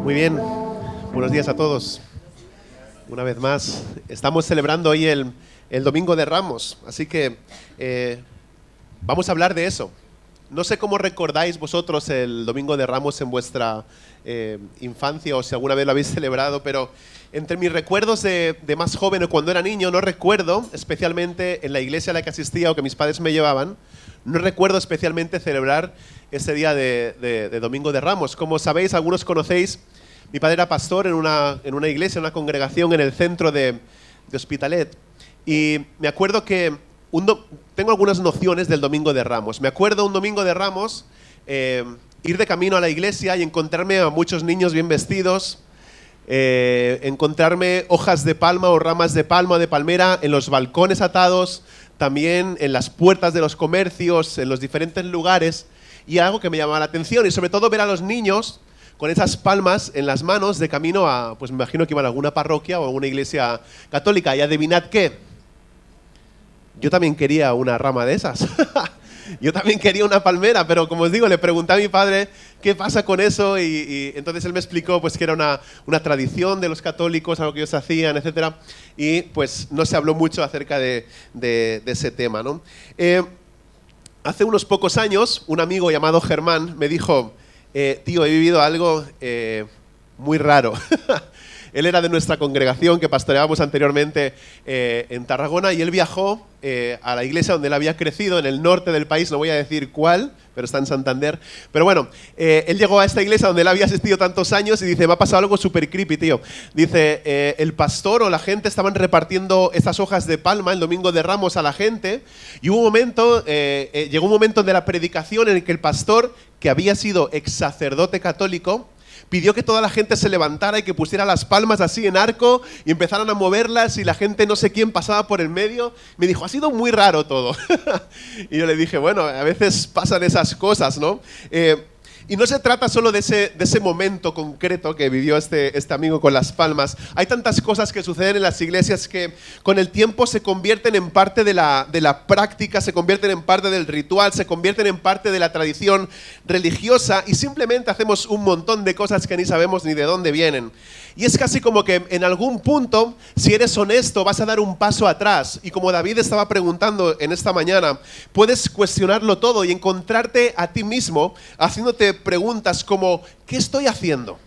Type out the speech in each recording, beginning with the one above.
Muy bien, buenos días a todos. Una vez más, estamos celebrando hoy el Domingo de Ramos, así que vamos a hablar de eso. No sé cómo recordáis vosotros el Domingo de Ramos en vuestra infancia o si alguna vez lo habéis celebrado, pero entre mis recuerdos de más joven o cuando era niño, no recuerdo especialmente en la iglesia a la que asistía o que mis padres me llevaban, no recuerdo especialmente celebrar ese día de Domingo de Ramos. Como sabéis, algunos conocéis, mi padre era pastor en una iglesia, en una congregación en el centro de Hospitalet. Y me acuerdo que tengo algunas nociones del Domingo de Ramos. Me acuerdo un Domingo de Ramos ir de camino a la iglesia y encontrarme a muchos niños bien vestidos, encontrarme hojas de palma o ramas de palma o de palmera en los balcones atados, también en las puertas de los comercios, en los diferentes lugares, y algo que me llamaba la atención, y sobre todo ver a los niños con esas palmas en las manos de camino a, pues me imagino que iban a alguna parroquia o a alguna iglesia católica. Y adivinad qué, yo también quería una rama de esas. Yo también quería una palmera, pero como os digo, le pregunté a mi padre qué pasa con eso y entonces él me explicó pues que era una tradición de los católicos, algo que ellos hacían, etc. Y pues no se habló mucho acerca de ese tema, ¿no? Hace unos pocos años, un amigo llamado Germán me dijo, tío, he vivido algo muy raro. Él era de nuestra congregación que pastoreábamos anteriormente en Tarragona y él viajó a la iglesia donde él había crecido, en el norte del país, no voy a decir cuál, pero está en Santander. Pero bueno, él llegó a esta iglesia donde él había asistido tantos años y dice, me ha pasado algo súper creepy, tío. Dice, el pastor o la gente estaban repartiendo estas hojas de palma el Domingo de Ramos a la gente y hubo un momento, llegó un momento de la predicación en el que el pastor, que había sido ex sacerdote católico, pidió que toda la gente se levantara y que pusiera las palmas así en arco y empezaran a moverlas y la gente no sé quién pasaba por el medio. Me dijo, ha sido muy raro todo. Y yo le dije, bueno, a veces pasan esas cosas, ¿no? Y no se trata solo de ese momento concreto que vivió este amigo con las palmas. Hay tantas cosas que suceden en las iglesias que con el tiempo se convierten en parte de la práctica, se convierten en parte del ritual, se convierten en parte de la tradición religiosa y simplemente hacemos un montón de cosas que ni sabemos ni de dónde vienen. Y es casi como que en algún punto, si eres honesto, vas a dar un paso atrás. Y como David estaba preguntando en esta mañana, puedes cuestionarlo todo y encontrarte a ti mismo haciéndote preguntas como, ¿qué estoy haciendo?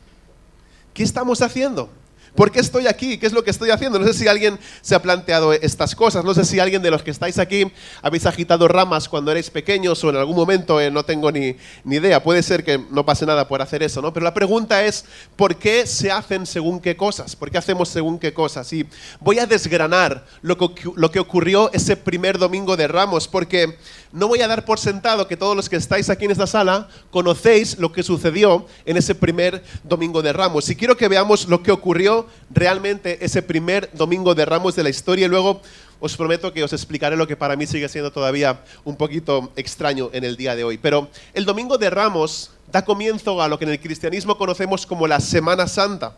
¿Qué estamos haciendo? ¿Por qué estoy aquí? ¿Qué es lo que estoy haciendo? No sé si alguien se ha planteado estas cosas. No sé si alguien de los que estáis aquí habéis agitado ramas cuando erais pequeños o en algún momento, no tengo ni idea. Puede ser que no pase nada por hacer eso, ¿no? Pero la pregunta es, ¿por qué se hacen según qué cosas? ¿Por qué hacemos según qué cosas? Y voy a desgranar lo que ocurrió ese primer Domingo de Ramos, porque no voy a dar por sentado que todos los que estáis aquí en esta sala conocéis lo que sucedió en ese primer Domingo de Ramos. Y quiero que veamos lo que ocurrió realmente ese primer Domingo de Ramos de la historia y luego os prometo que os explicaré lo que para mí sigue siendo todavía un poquito extraño en el día de hoy. Pero el Domingo de Ramos da comienzo a lo que en el cristianismo conocemos como la Semana Santa.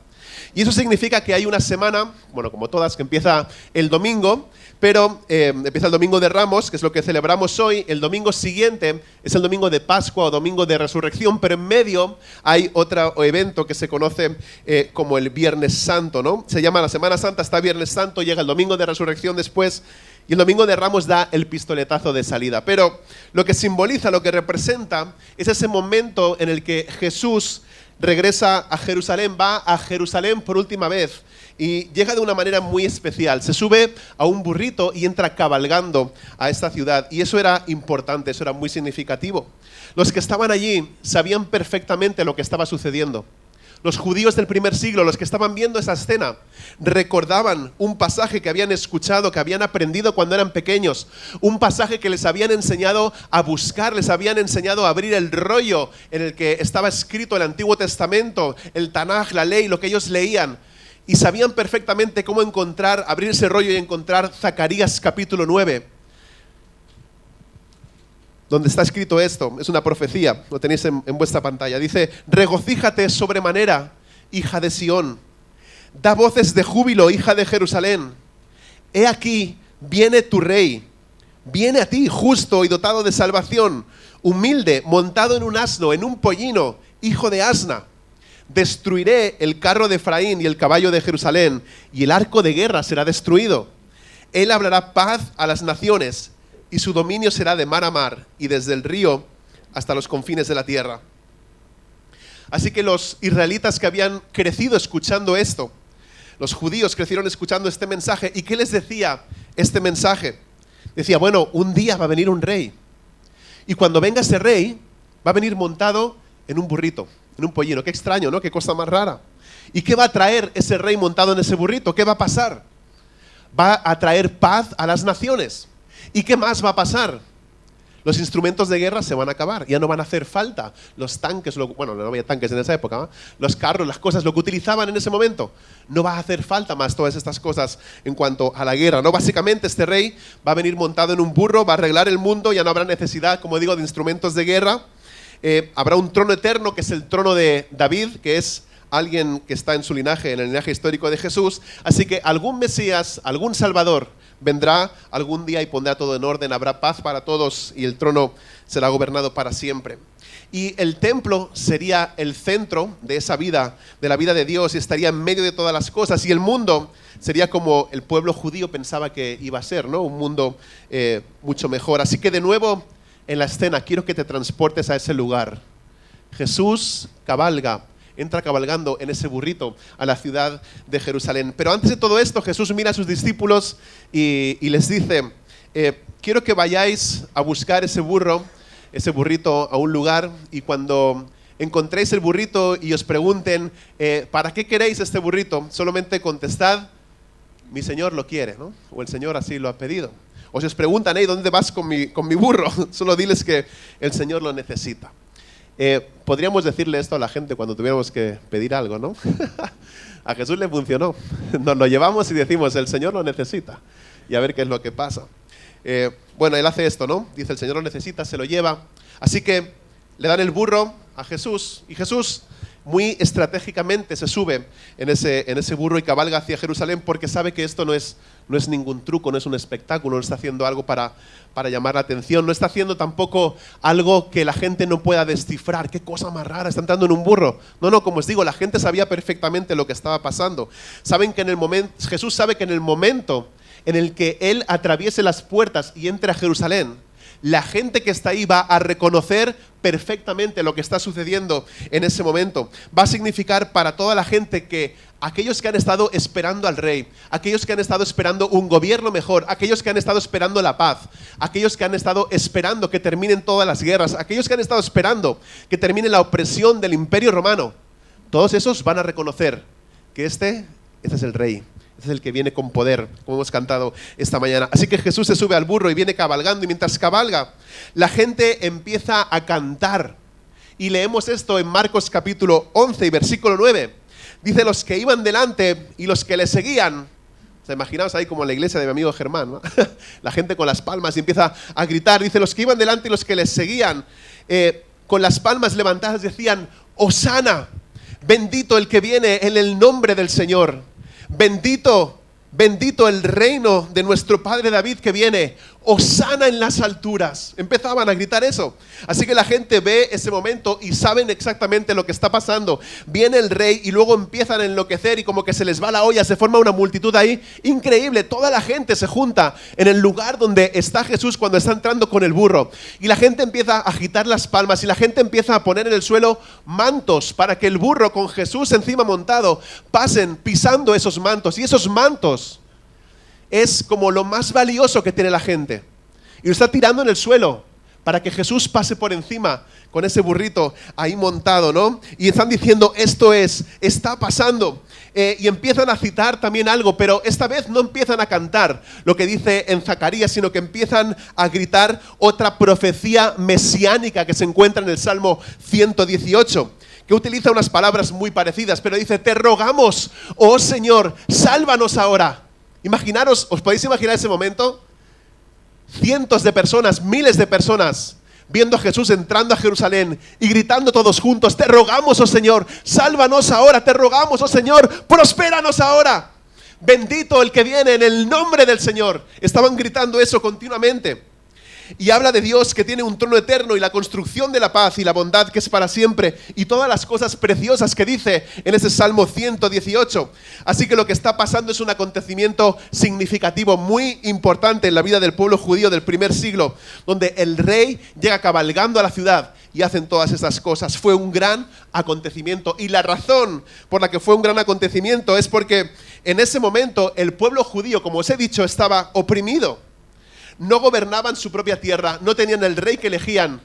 Y eso significa que hay una semana, bueno, como todas, que empieza el domingo, pero empieza el Domingo de Ramos, que es lo que celebramos hoy. El domingo siguiente es el Domingo de Pascua o Domingo de Resurrección, pero en medio hay otro evento que se conoce como el Viernes Santo, ¿no? Se llama la Semana Santa, está Viernes Santo, llega el Domingo de Resurrección después, y el Domingo de Ramos da el pistoletazo de salida. Pero lo que simboliza, lo que representa, es ese momento en el que Jesús regresa a Jerusalén, va a Jerusalén por última vez y llega de una manera muy especial. Se sube a un burrito y entra cabalgando a esta ciudad y eso era importante, eso era muy significativo. Los que estaban allí sabían perfectamente lo que estaba sucediendo. Los judíos del primer siglo, los que estaban viendo esa escena, recordaban un pasaje que habían escuchado, que habían aprendido cuando eran pequeños, un pasaje que les habían enseñado a buscar, les habían enseñado a abrir el rollo en el que estaba escrito el Antiguo Testamento, el Tanaj, la ley, lo que ellos leían, y sabían perfectamente cómo abrir ese rollo y encontrar Zacarías capítulo 9. Donde está escrito esto, es una profecía, lo tenéis en vuestra pantalla. Dice, regocíjate sobremanera, hija de Sión. Da voces de júbilo, hija de Jerusalén. He aquí, viene tu rey. Viene a ti, justo y dotado de salvación. Humilde, montado en un asno, en un pollino, hijo de asna. Destruiré el carro de Efraín y el caballo de Jerusalén, y el arco de guerra será destruido. Él hablará paz a las naciones, y su dominio será de mar a mar, y desde el río hasta los confines de la tierra. Así que los israelitas que habían crecido escuchando esto, los judíos crecieron escuchando este mensaje. ¿Y qué les decía este mensaje? Decía, bueno, un día va a venir un rey. Y cuando venga ese rey, va a venir montado en un burrito, en un pollino. Qué extraño, ¿no? Qué cosa más rara. ¿Y qué va a traer ese rey montado en ese burrito? ¿Qué va a pasar? Va a traer paz a las naciones. ¿Y qué más va a pasar? Los instrumentos de guerra se van a acabar, ya no van a hacer falta los tanques, bueno, no había tanques en esa época, ¿no? Los carros, las cosas, lo que utilizaban en ese momento. No va a hacer falta más todas estas cosas en cuanto a la guerra, ¿no? Básicamente este rey va a venir montado en un burro, va a arreglar el mundo, ya no habrá necesidad, como digo, de instrumentos de guerra. Habrá un trono eterno, que es el trono de David, que es alguien que está en su linaje, en el linaje histórico de Jesús. Así que algún Mesías, algún Salvador vendrá algún día y pondrá todo en orden, habrá paz para todos y el trono será gobernado para siempre. Y el templo sería el centro de esa vida, de la vida de Dios, y estaría en medio de todas las cosas. Y el mundo sería como el pueblo judío pensaba que iba a ser, ¿no? Un mundo mucho mejor. Así que de nuevo en la escena quiero que te transportes a ese lugar. Jesús cabalga, entra cabalgando en ese burrito a la ciudad de Jerusalén. Pero antes de todo esto, Jesús mira a sus discípulos y les dice, quiero que vayáis a buscar ese burrito a un lugar, y cuando encontréis el burrito y os pregunten, ¿para qué queréis este burrito? Solamente contestad, mi Señor lo quiere, ¿no? O el Señor así lo ha pedido. O si os preguntan, ¿dónde vas con mi burro? Solo diles que el Señor lo necesita. Podríamos decirle esto a la gente cuando tuviéramos que pedir algo, ¿no? A Jesús le funcionó. Nos lo llevamos y decimos, el Señor lo necesita. Y a ver qué es lo que pasa. Bueno, Él hace esto, ¿no? Dice, el Señor lo necesita, se lo lleva. Así que le dan el burro a Jesús. Y Jesús muy estratégicamente se sube en ese burro y cabalga hacia Jerusalén, porque sabe que esto no es ningún truco, no es un espectáculo, no está haciendo algo para llamar la atención, no está haciendo tampoco algo que la gente no pueda descifrar. Qué cosa más rara, está entrando en un burro. No, como os digo, la gente sabía perfectamente lo que estaba pasando. Jesús sabe que en el momento en el que Él atraviese las puertas y entre a Jerusalén, la gente que está ahí va a reconocer perfectamente lo que está sucediendo en ese momento. Va a significar para toda la gente que aquellos que han estado esperando al rey, aquellos que han estado esperando un gobierno mejor, aquellos que han estado esperando la paz, aquellos que han estado esperando que terminen todas las guerras, aquellos que han estado esperando que termine la opresión del Imperio Romano, todos esos van a reconocer que este es el rey. Es el que viene con poder, como hemos cantado esta mañana. Así que Jesús se sube al burro y viene cabalgando, y mientras cabalga, la gente empieza a cantar. Y leemos esto en Marcos capítulo 11 y versículo 9. Dice, los que iban delante y los que le seguían. O sea, imaginaos ahí como en la iglesia de mi amigo Germán, ¿no? La gente con las palmas y empieza a gritar. Dice, los que iban delante y los que les seguían, con las palmas levantadas decían, Hosana, bendito el que viene en el nombre del Señor. Bendito el reino de nuestro padre David que viene. Hosana en las alturas. Empezaban a gritar eso. Así que la gente ve ese momento y saben exactamente lo que está pasando. Viene el rey y luego empiezan a enloquecer y como que se les va la olla, se forma una multitud ahí increíble. Toda la gente se junta en el lugar donde está Jesús cuando está entrando con el burro. Y la gente empieza a agitar las palmas y la gente empieza a poner en el suelo mantos para que el burro con Jesús encima montado pasen pisando esos mantos. Y esos mantos es como lo más valioso que tiene la gente. Y lo está tirando en el suelo para que Jesús pase por encima con ese burrito ahí montado, ¿no? Y están diciendo, está pasando. Y empiezan a citar también algo, pero esta vez no empiezan a cantar lo que dice en Zacarías, sino que empiezan a gritar otra profecía mesiánica que se encuentra en el Salmo 118. Que utiliza unas palabras muy parecidas, pero dice, te rogamos, oh Señor, sálvanos ahora. Imaginaros, ¿os podéis imaginar ese momento? Cientos de personas, miles de personas viendo a Jesús entrando a Jerusalén y gritando todos juntos, te rogamos, oh Señor, sálvanos ahora, te rogamos, oh Señor, prospéranos ahora. Bendito el que viene en el nombre del Señor. Estaban gritando eso continuamente. Y habla de Dios que tiene un trono eterno y la construcción de la paz y la bondad que es para siempre y todas las cosas preciosas que dice en ese Salmo 118. Así que lo que está pasando es un acontecimiento significativo, muy importante en la vida del pueblo judío del primer siglo, donde el rey llega cabalgando a la ciudad y hacen todas esas cosas. Fue un gran acontecimiento y la razón por la que fue un gran acontecimiento es porque en ese momento el pueblo judío, como os he dicho, estaba oprimido. No gobernaban su propia tierra, no tenían el rey que elegían,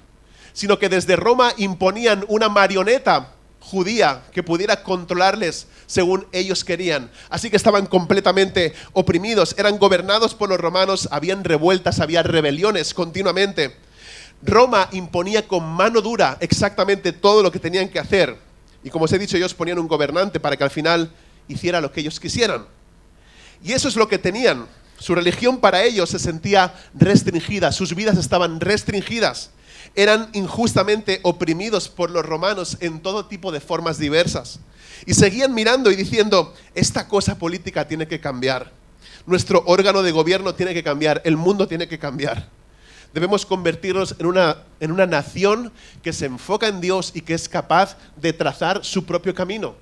sino que desde Roma imponían una marioneta judía que pudiera controlarles según ellos querían. Así que estaban completamente oprimidos, eran gobernados por los romanos, habían revueltas, había rebeliones continuamente. Roma imponía con mano dura exactamente todo lo que tenían que hacer. Y como os he dicho, ellos ponían un gobernante para que al final hiciera lo que ellos quisieran. Y eso es lo que tenían. Su religión para ellos se sentía restringida, sus vidas estaban restringidas. Eran injustamente oprimidos por los romanos en todo tipo de formas diversas. Y seguían mirando y diciendo, esta cosa política tiene que cambiar. Nuestro órgano de gobierno tiene que cambiar, el mundo tiene que cambiar. Debemos convertirnos en una nación que se enfoca en Dios y que es capaz de trazar su propio camino.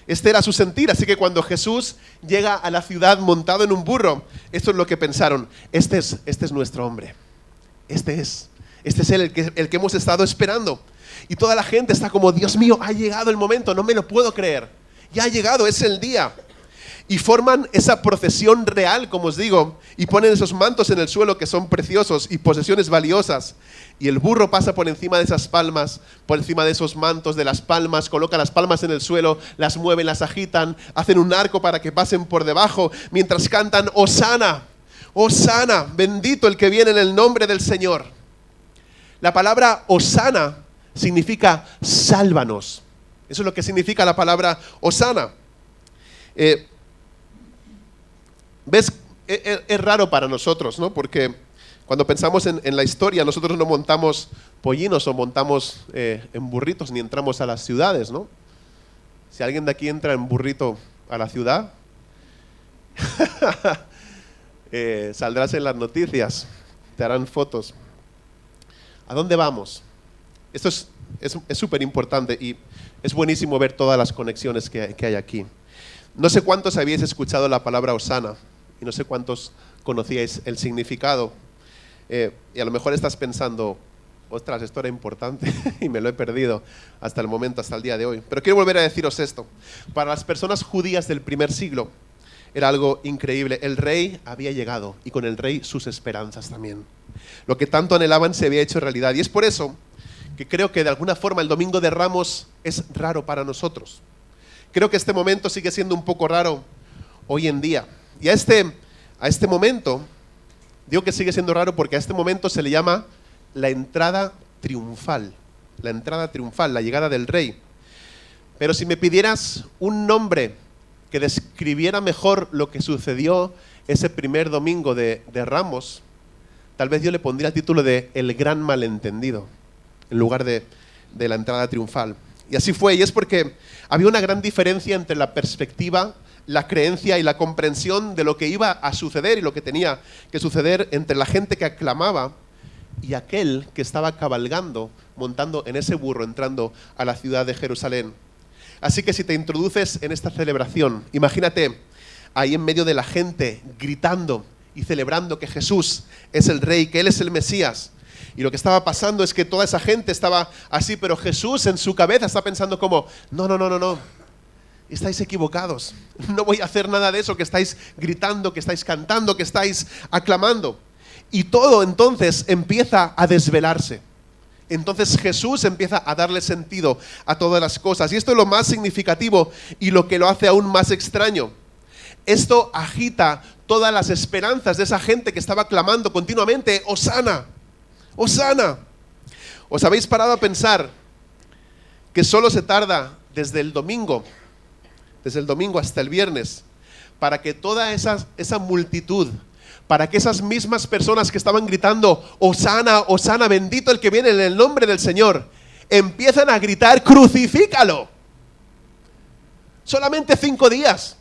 Este era su sentir, así que cuando Jesús llega a la ciudad montado en un burro, esto es lo que pensaron, este es nuestro hombre, este es el que hemos estado esperando. Y toda la gente está como, Dios mío, ha llegado el momento, no me lo puedo creer, ya ha llegado, es el día. Y forman esa procesión real, como os digo, y ponen esos mantos en el suelo que son preciosos y posesiones valiosas. Y el burro pasa por encima de esas palmas, por encima de esos mantos, de las palmas, coloca las palmas en el suelo, las mueven, las agitan, hacen un arco para que pasen por debajo, mientras cantan, Hosana, Hosana, bendito el que viene en el nombre del Señor. La palabra Hosana significa sálvanos. Eso es lo que significa la palabra Hosana. ¿Ves? Es raro para nosotros, ¿no? Porque cuando pensamos en la historia, nosotros no montamos pollinos o montamos en burritos ni entramos a las ciudades, ¿no? Si alguien de aquí entra en burrito a la ciudad, saldrás en las noticias, te harán fotos. ¿A dónde vamos? Esto es súper importante y es buenísimo ver todas las conexiones que hay aquí. No sé cuántos habíais escuchado la palabra Hosana y no sé cuántos conocíais el significado. Y a lo mejor estás pensando, ostras, esto era importante y me lo he perdido hasta el momento, hasta el día de hoy. Pero quiero volver a deciros esto. Para las personas judías del primer siglo era algo increíble. El rey había llegado y con el rey sus esperanzas también. Lo que tanto anhelaban se había hecho realidad. Y es por eso que creo que de alguna forma el Domingo de Ramos es raro para nosotros. Creo que este momento sigue siendo un poco raro hoy en día. Y a este momento, digo que sigue siendo raro porque a este momento se le llama la entrada triunfal. La entrada triunfal, la llegada del rey. Pero si me pidieras un nombre que describiera mejor lo que sucedió ese primer domingo de Ramos, tal vez yo le pondría el título de El Gran Malentendido, en lugar de la entrada triunfal. Y así fue, y es porque había una gran diferencia entre la perspectiva, la creencia y la comprensión de lo que iba a suceder y lo que tenía que suceder entre la gente que aclamaba y aquel que estaba cabalgando, montando en ese burro, entrando a la ciudad de Jerusalén. Así que si te introduces en esta celebración, imagínate ahí en medio de la gente gritando y celebrando que Jesús es el Rey, que Él es el Mesías. Y lo que estaba pasando es que toda esa gente estaba así, pero Jesús en su cabeza está pensando como, no, estáis equivocados, no voy a hacer nada de eso que estáis gritando, que estáis cantando, que estáis aclamando. Y todo entonces empieza a desvelarse. Entonces Jesús empieza a darle sentido a todas las cosas. Y esto es lo más significativo y lo que lo hace aún más extraño. Esto agita todas las esperanzas de esa gente que estaba clamando continuamente, Hosana, Hosana. ¿Os habéis parado a pensar que solo se tarda desde el domingo hasta el viernes, para que toda esa multitud, para que esas mismas personas que estaban gritando, Hosana, Hosana, bendito el que viene en el nombre del Señor, empiezan a gritar, crucifícalo? Solamente 5 días.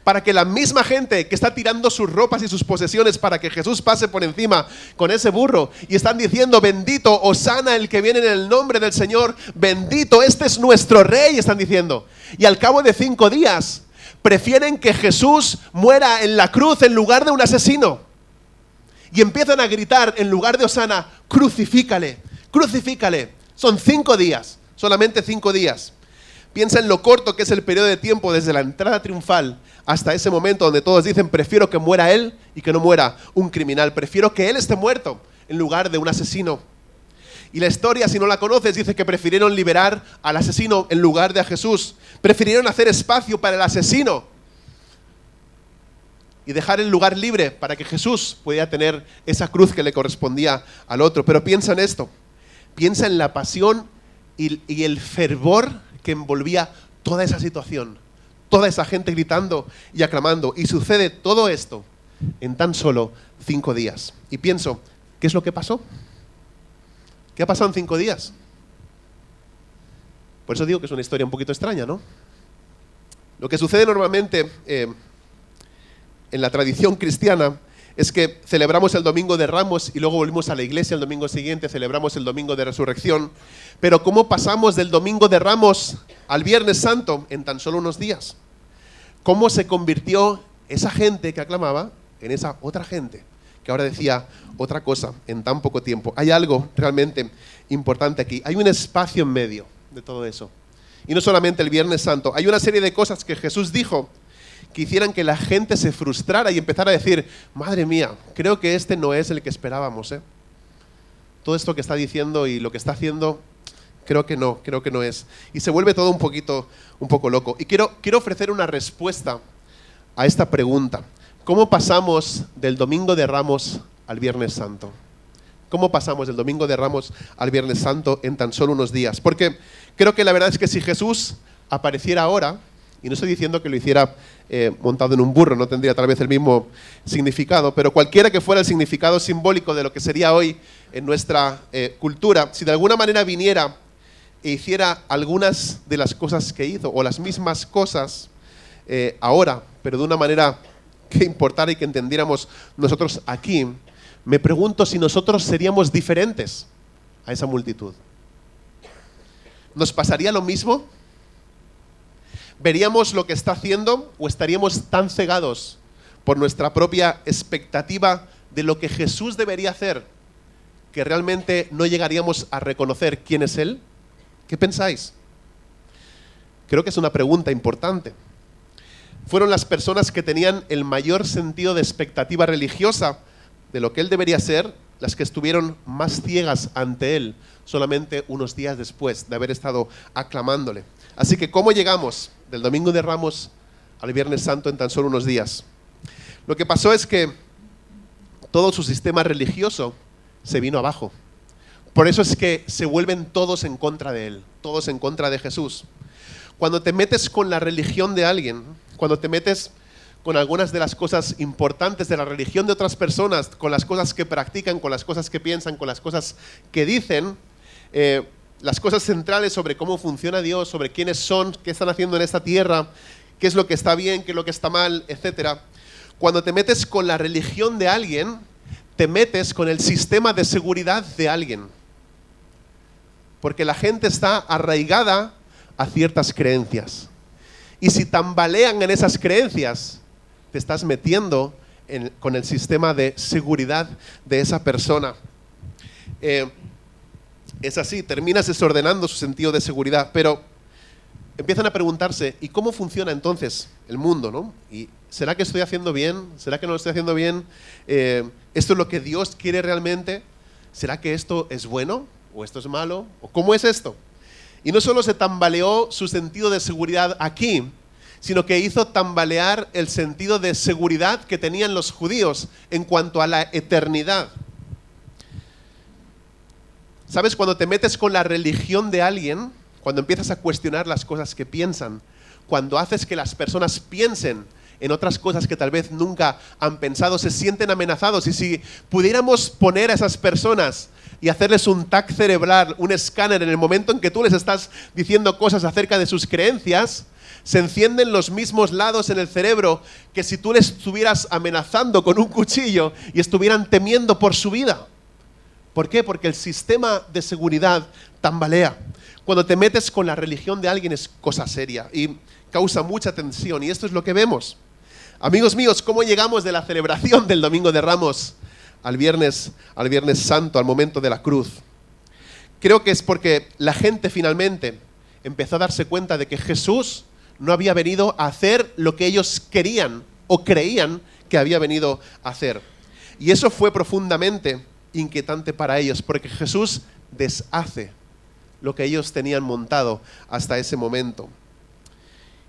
para que la misma gente que está tirando sus ropas y sus posesiones para que Jesús pase por encima con ese burro y están diciendo: bendito, hosana el que viene en el nombre del Señor, bendito, este es nuestro rey, están diciendo. Y al cabo de 5 días prefieren que Jesús muera en la cruz en lugar de un asesino. Y empiezan a gritar en lugar de hosana: crucifícale, crucifícale. Son 5 días, solamente 5 días. Piensa en lo corto que es el periodo de tiempo desde la entrada triunfal hasta ese momento donde todos dicen: prefiero que muera él y que no muera un criminal. Prefiero que él esté muerto en lugar de un asesino. Y la historia, si no la conoces, dice que prefirieron liberar al asesino en lugar de a Jesús. Prefirieron hacer espacio para el asesino y dejar el lugar libre para que Jesús pudiera tener esa cruz que le correspondía al otro. Pero piensa en esto. Piensa en la pasión y el fervor que envolvía toda esa situación, toda esa gente gritando y aclamando. Y sucede todo esto en tan solo 5 días. Y pienso, ¿qué es lo que pasó? ¿Qué ha pasado en 5 días? Por eso digo que es una historia un poquito extraña, ¿no? Lo que sucede normalmente en la tradición cristiana es que celebramos el Domingo de Ramos y luego volvimos a la iglesia el domingo siguiente, celebramos el Domingo de Resurrección. Pero ¿cómo pasamos del Domingo de Ramos al Viernes Santo en tan solo unos días? ¿Cómo se convirtió esa gente que aclamaba en esa otra gente que ahora decía otra cosa en tan poco tiempo? Hay algo realmente importante aquí. Hay un espacio en medio de todo eso. Y no solamente el Viernes Santo. Hay una serie de cosas que Jesús dijo que hicieran que la gente se frustrara y empezara a decir: madre mía, creo que este no es el que esperábamos, ¿eh? Todo esto que está diciendo y lo que está haciendo, creo que no es. Y se vuelve todo un poco loco. Y quiero ofrecer una respuesta a esta pregunta. ¿Cómo pasamos del Domingo de Ramos al Viernes Santo? ¿Cómo pasamos del Domingo de Ramos al Viernes Santo en tan solo unos días? Porque creo que la verdad es que si Jesús apareciera ahora, y no estoy diciendo que lo hiciera montado en un burro, no tendría tal vez el mismo significado, pero cualquiera que fuera el significado simbólico de lo que sería hoy en nuestra cultura, si de alguna manera viniera e hiciera algunas de las cosas que hizo, o las mismas cosas ahora, pero de una manera que importara y que entendiéramos nosotros aquí, me pregunto si nosotros seríamos diferentes a esa multitud. ¿Nos pasaría lo mismo? ¿Veríamos lo que está haciendo o estaríamos tan cegados por nuestra propia expectativa de lo que Jesús debería hacer que realmente no llegaríamos a reconocer quién es Él? ¿Qué pensáis? Creo que es una pregunta importante. Fueron las personas que tenían el mayor sentido de expectativa religiosa de lo que Él debería ser, las que estuvieron más ciegas ante Él solamente unos días después de haber estado aclamándole. Así que, ¿cómo llegamos del Domingo de Ramos al Viernes Santo en tan solo unos días? Lo que pasó es que todo su sistema religioso se vino abajo. Por eso es que se vuelven todos en contra de Él, todos en contra de Jesús. Cuando te metes con la religión de alguien, cuando te metes con algunas de las cosas importantes de la religión de otras personas, con las cosas que practican, con las cosas que piensan, con las cosas que dicen, las cosas centrales sobre cómo funciona Dios, sobre quiénes son, qué están haciendo en esta tierra, qué es lo que está bien, qué es lo que está mal, etc. Cuando te metes con la religión de alguien, te metes con el sistema de seguridad de alguien. Porque la gente está arraigada a ciertas creencias. Y si tambalean en esas creencias, te estás metiendo con el sistema de seguridad de esa persona. Es así, terminas desordenando su sentido de seguridad, pero empiezan a preguntarse: ¿y cómo funciona entonces el mundo, no? ¿Y será que estoy haciendo bien? ¿Será que no lo estoy haciendo bien? ¿Esto es lo que Dios quiere realmente? ¿Será que esto es bueno o esto es malo? ¿O cómo es esto? Y no solo se tambaleó su sentido de seguridad aquí, sino que hizo tambalear el sentido de seguridad que tenían los judíos en cuanto a la eternidad. ¿Sabes? Cuando te metes con la religión de alguien, cuando empiezas a cuestionar las cosas que piensan, cuando haces que las personas piensen en otras cosas que tal vez nunca han pensado, se sienten amenazados. Y si pudiéramos poner a esas personas y hacerles un tag cerebral, un escáner en el momento en que tú les estás diciendo cosas acerca de sus creencias, Se encienden los mismos lados en el cerebro que si tú les estuvieras amenazando con un cuchillo y estuvieran temiendo por su vida. ¿Por qué? Porque el sistema de seguridad tambalea. Cuando te metes con la religión de alguien es cosa seria y causa mucha tensión, y esto es lo que vemos. Amigos míos, ¿cómo llegamos de la celebración del Domingo de Ramos al Viernes Santo, al momento de la cruz? Creo que es porque la gente finalmente empezó a darse cuenta de que Jesús no había venido a hacer lo que ellos querían o creían que había venido a hacer. Y eso fue profundamente inquietante para ellos, porque Jesús deshace lo que ellos tenían montado hasta ese momento.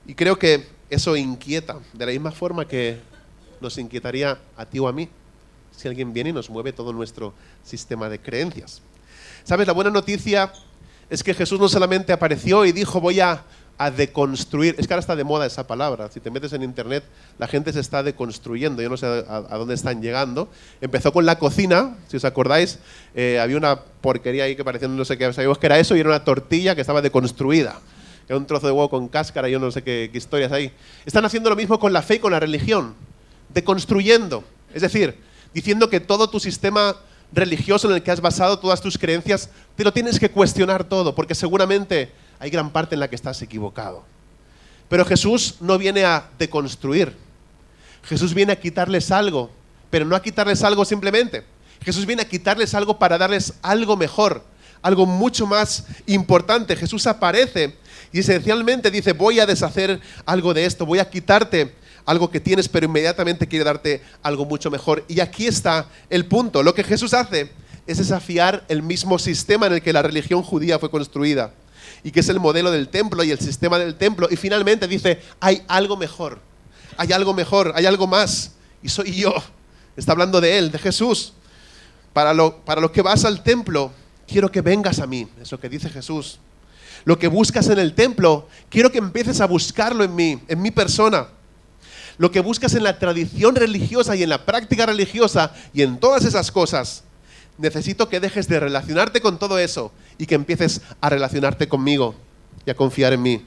Y creo que eso inquieta, de la misma forma que nos inquietaría a ti o a mí, si alguien viene y nos mueve todo nuestro sistema de creencias. ¿Sabes? La buena noticia es que Jesús no solamente apareció y dijo voy a deconstruir, es que ahora está de moda esa palabra, si te metes en internet la gente se está deconstruyendo, yo no sé a dónde están llegando. Empezó con la cocina, si os acordáis, había una porquería ahí que parecía, no sé qué, sabíamos que era eso, y era una tortilla que estaba deconstruida, era un trozo de huevo con cáscara, yo no sé qué historias hay. Están haciendo lo mismo con la fe y con la religión, deconstruyendo, es decir, diciendo que todo tu sistema religioso en el que has basado todas tus creencias, te lo tienes que cuestionar todo, porque seguramente hay gran parte en la que estás equivocado. Pero Jesús no viene a deconstruir. Jesús viene a quitarles algo, pero no a quitarles algo simplemente. Jesús viene a quitarles algo para darles algo mejor, algo mucho más importante. Jesús aparece y esencialmente dice, voy a deshacer algo de esto, voy a quitarte algo que tienes, pero inmediatamente quiere darte algo mucho mejor. Y aquí está el punto. Lo que Jesús hace es desafiar el mismo sistema en el que la religión judía fue construida, y que es el modelo del templo y el sistema del templo. Y finalmente dice, hay algo mejor, hay algo más, y soy yo. Está hablando de Él, de Jesús. Para lo que vas al templo, quiero que vengas a mí, es lo que dice Jesús. Lo que buscas en el templo, quiero que empieces a buscarlo en mí, en mi persona. Lo que buscas en la tradición religiosa y en la práctica religiosa y en todas esas cosas, necesito que dejes de relacionarte con todo eso y que empieces a relacionarte conmigo y a confiar en mí.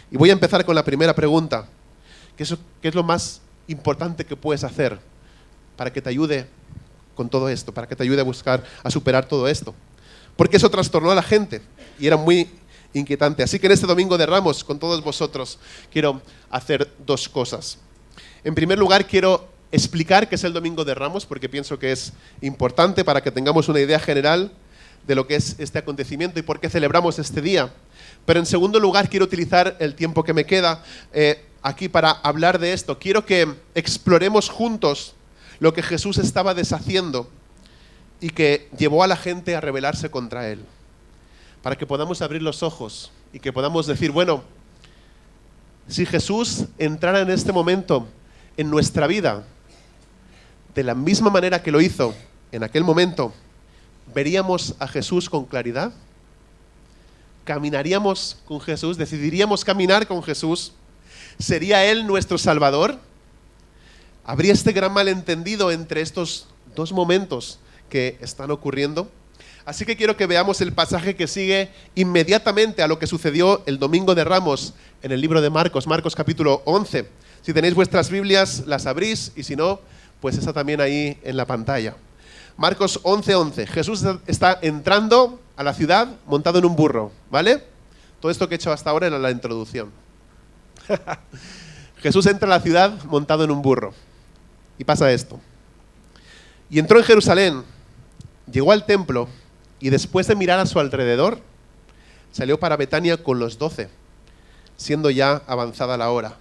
Y voy a empezar con la primera pregunta. ¿Qué es lo más importante que puedes hacer para que te ayude con todo esto, para que te ayude a superar todo esto? Porque eso trastornó a la gente y era muy inquietante. Así que en este Domingo de Ramos, con todos vosotros, quiero hacer dos cosas. En primer lugar, quiero explicar qué es el Domingo de Ramos, porque pienso que es importante para que tengamos una idea general de lo que es este acontecimiento y por qué celebramos este día. Pero en segundo lugar, quiero utilizar el tiempo que me queda aquí para hablar de esto. Quiero que exploremos juntos lo que Jesús estaba deshaciendo y que llevó a la gente a rebelarse contra Él. Para que podamos abrir los ojos y que podamos decir, bueno, si Jesús entrara en este momento en nuestra vida, de la misma manera que lo hizo en aquel momento, ¿veríamos a Jesús con claridad? ¿Caminaríamos con Jesús? ¿Decidiríamos caminar con Jesús? ¿Sería Él nuestro Salvador? ¿Habría este gran malentendido entre estos dos momentos que están ocurriendo? Así que quiero que veamos el pasaje que sigue inmediatamente a lo que sucedió el Domingo de Ramos en el libro de Marcos, Marcos capítulo 11. Si tenéis vuestras Biblias, las abrís, y si no, pues está también ahí en la pantalla. Marcos 11:11. Jesús está entrando a la ciudad montado en un burro, ¿vale? Todo esto que he hecho hasta ahora era la introducción. Jesús entra a la ciudad montado en un burro. Y pasa esto. Y entró en Jerusalén, llegó al templo, y después de mirar a su alrededor, salió para Betania con los 12, siendo ya avanzada la hora.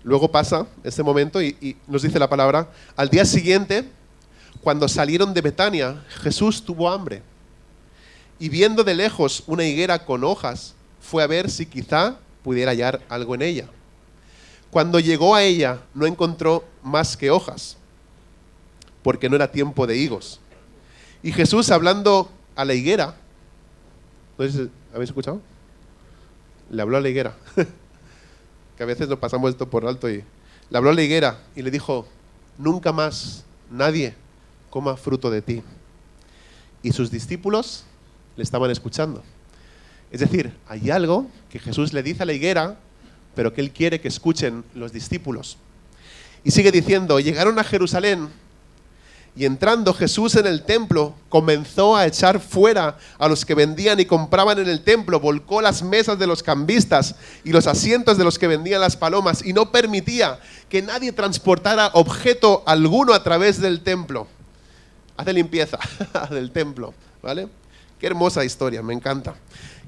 Luego pasa este momento y nos dice la palabra, al día siguiente, cuando salieron de Betania, Jesús tuvo hambre. Y viendo de lejos una higuera con hojas, fue a ver si quizá pudiera hallar algo en ella. Cuando llegó a ella, no encontró más que hojas, porque no era tiempo de higos. Y Jesús, hablando a la higuera, ¿habéis escuchado? Le habló a la higuera. Que a veces nos pasamos esto por alto, y le habló a la higuera y le dijo, nunca más nadie coma fruto de ti. Y sus discípulos le estaban escuchando. Es decir, hay algo que Jesús le dice a la higuera, pero que él quiere que escuchen los discípulos. Y sigue diciendo, llegaron a Jerusalén y entrando Jesús en el templo, comenzó a echar fuera a los que vendían y compraban en el templo, volcó las mesas de los cambistas y los asientos de los que vendían las palomas y no permitía que nadie transportara objeto alguno a través del templo. Hace limpieza del templo, ¿vale? Qué hermosa historia, me encanta.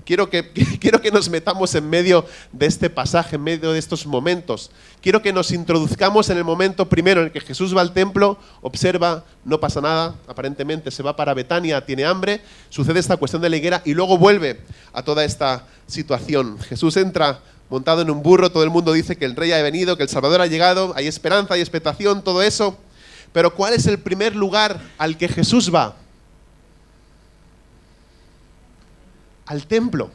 Quiero que nos metamos en medio de este pasaje, en medio de estos momentos. Quiero que nos introduzcamos en el momento primero en el que Jesús va al templo, observa, no pasa nada, aparentemente se va para Betania, tiene hambre, sucede esta cuestión de la higuera y luego vuelve a toda esta situación. Jesús entra montado en un burro, todo el mundo dice que el rey ha venido, que el Salvador ha llegado, hay esperanza, hay expectación, todo eso. Pero ¿cuál es el primer lugar al que Jesús va? Al templo.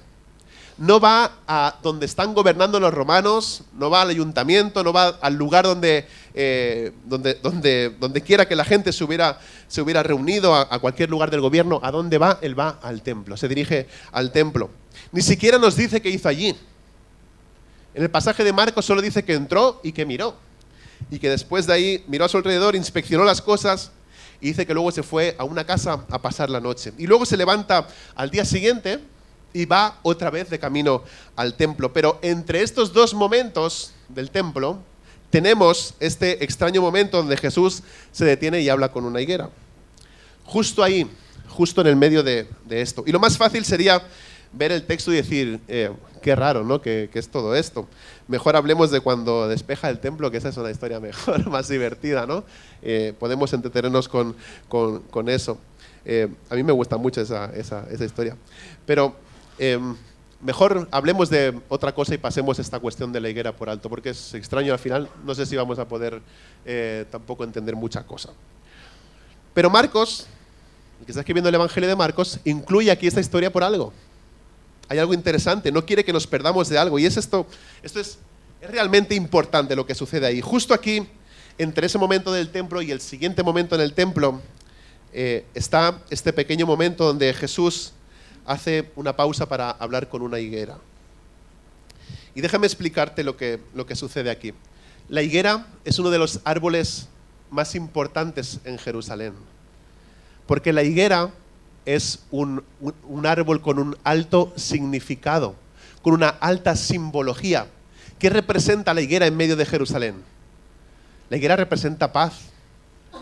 No va a donde están gobernando los romanos, no va al ayuntamiento, no va al lugar donde quiera que la gente se hubiera reunido, a cualquier lugar del gobierno. ¿A dónde va? Él va al templo, se dirige al templo. Ni siquiera nos dice qué hizo allí. En el pasaje de Marcos solo dice que entró y que miró. Y que después de ahí miró a su alrededor, inspeccionó las cosas y dice que luego se fue a una casa a pasar la noche. Y luego se levanta al día siguiente y va otra vez de camino al templo. Pero entre estos dos momentos del templo tenemos este extraño momento donde Jesús se detiene y habla con una higuera. Justo ahí, justo en el medio de esto. Y lo más fácil sería ver el texto y decir, qué raro, ¿no? ¿Qué es todo esto? Mejor hablemos de cuando despeja el templo, que esa es una historia mejor, más divertida, ¿no? Podemos entretenernos con eso. A mí me gusta mucho esa historia. Pero mejor hablemos de otra cosa y pasemos esta cuestión de la higuera por alto, porque es extraño al final, no sé si vamos a poder tampoco entender mucha cosa. Pero Marcos, el que está escribiendo el Evangelio de Marcos, incluye aquí esta historia por algo. Hay algo interesante, no quiere que nos perdamos de algo, y es esto es realmente importante lo que sucede ahí. Justo aquí, entre ese momento del templo y el siguiente momento en el templo, está este pequeño momento donde Jesús hace una pausa para hablar con una higuera. Y déjame explicarte lo que sucede aquí. La higuera es uno de los árboles más importantes en Jerusalén, porque la higuera es un árbol con un alto significado, con una alta simbología. ¿Qué representa la higuera en medio de Jerusalén? La higuera representa paz.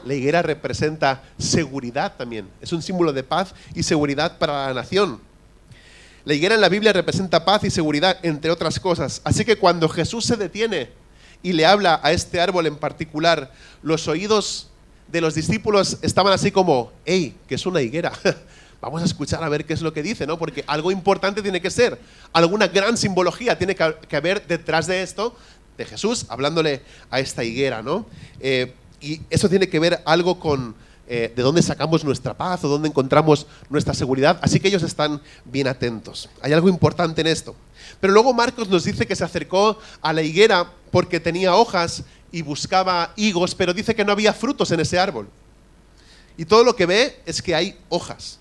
La higuera representa seguridad también. Es un símbolo de paz y seguridad para la nación. La higuera en la Biblia representa paz y seguridad, entre otras cosas. Así que cuando Jesús se detiene y le habla a este árbol en particular, los oídos de los discípulos estaban así como, ¡hey, que es una higuera! Vamos a escuchar a ver qué es lo que dice, ¿no? Porque algo importante tiene que ser, alguna gran simbología tiene que haber detrás de esto, de Jesús hablándole a esta higuera, ¿no? Y eso tiene que ver algo con de dónde sacamos nuestra paz o dónde encontramos nuestra seguridad. Así que ellos están bien atentos. Hay algo importante en esto. Pero luego Marcos nos dice que se acercó a la higuera porque tenía hojas y buscaba higos, pero dice que no había frutos en ese árbol. Y todo lo que ve es que hay hojas.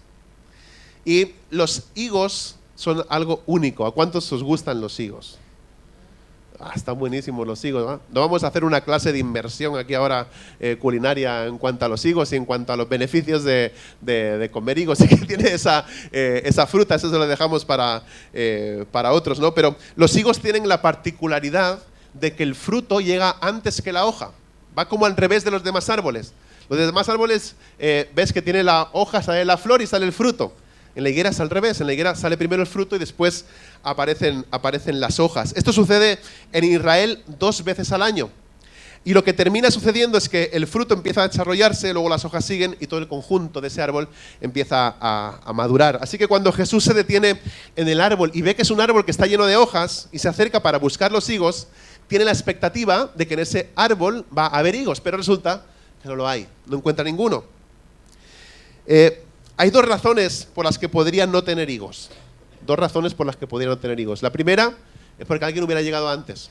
Y los higos son algo único. ¿A cuántos os gustan los higos? Están buenísimos los higos, ¿no? No vamos a hacer una clase de inmersión aquí ahora culinaria en cuanto a los higos y en cuanto a los beneficios de comer higos. Sí que tiene esa fruta, eso se lo dejamos para otros, ¿no? Pero los higos tienen la particularidad de que el fruto llega antes que la hoja. Va como al revés de los demás árboles. Los demás árboles ves que tiene la hoja, sale la flor y sale el fruto. En la higuera es al revés, en la higuera sale primero el fruto y después aparecen las hojas. Esto sucede en Israel 2 veces al año. Y lo que termina sucediendo es que el fruto empieza a desarrollarse, luego las hojas siguen y todo el conjunto de ese árbol empieza a madurar. Así que cuando Jesús se detiene en el árbol y ve que es un árbol que está lleno de hojas y se acerca para buscar los higos, tiene la expectativa de que en ese árbol va a haber higos, pero resulta que no lo hay, no encuentra ninguno. Hay 2 razones por las que podrían no tener higos. 2 razones por las que podrían no tener higos. La primera es porque alguien hubiera llegado antes.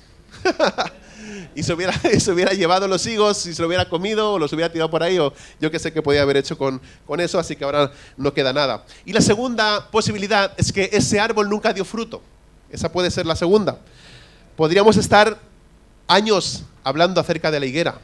y se hubiera llevado los higos y se lo hubiera comido o los hubiera tirado por ahí, o yo qué sé qué podía haber hecho con eso, así que ahora no queda nada. Y la segunda posibilidad es que ese árbol nunca dio fruto. Esa puede ser la segunda. Podríamos estar años hablando acerca de la higuera.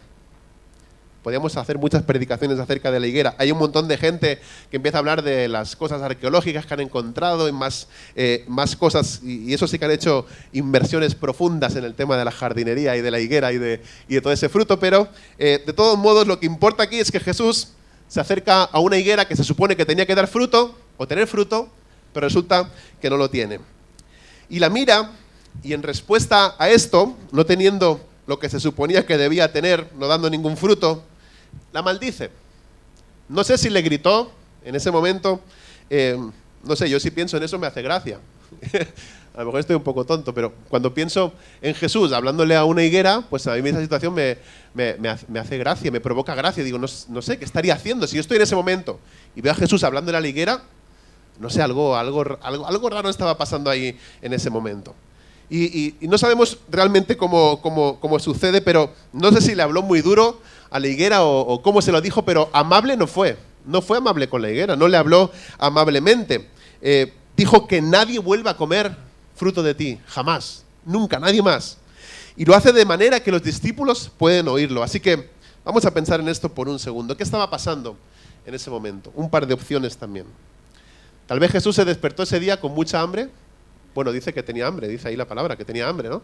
Podríamos hacer muchas predicaciones acerca de la higuera. Hay un montón de gente que empieza a hablar de las cosas arqueológicas que han encontrado y más cosas, y eso sí que han hecho inversiones profundas en el tema de la jardinería y de la higuera y de todo ese fruto, pero de todos modos lo que importa aquí es que Jesús se acerca a una higuera que se supone que tenía que dar fruto o tener fruto, pero resulta que no lo tiene. Y la mira, y en respuesta a esto, no teniendo lo que se suponía que debía tener, no dando ningún fruto, la maldice. No sé si le gritó en ese momento, no sé, yo si pienso en eso me hace gracia. A lo mejor estoy un poco tonto, pero cuando pienso en Jesús hablándole a una higuera, pues a mí esa situación me hace gracia, me provoca gracia. Digo, no sé, ¿qué estaría haciendo? Si yo estoy en ese momento y veo a Jesús hablándole a la higuera, no sé, algo raro estaba pasando ahí en ese momento. Y no sabemos realmente cómo sucede, pero no sé si le habló muy duro a la higuera o cómo se lo dijo, pero amable no fue. No fue amable con la higuera, no le habló amablemente. Dijo que nadie vuelva a comer fruto de ti, jamás, nunca, nadie más. Y lo hace de manera que los discípulos pueden oírlo. Así que vamos a pensar en esto por un segundo. ¿Qué estaba pasando en ese momento? Un par de opciones también. Tal vez Jesús se despertó ese día con mucha hambre. Bueno, dice que tenía hambre, dice ahí la palabra, que tenía hambre, ¿no?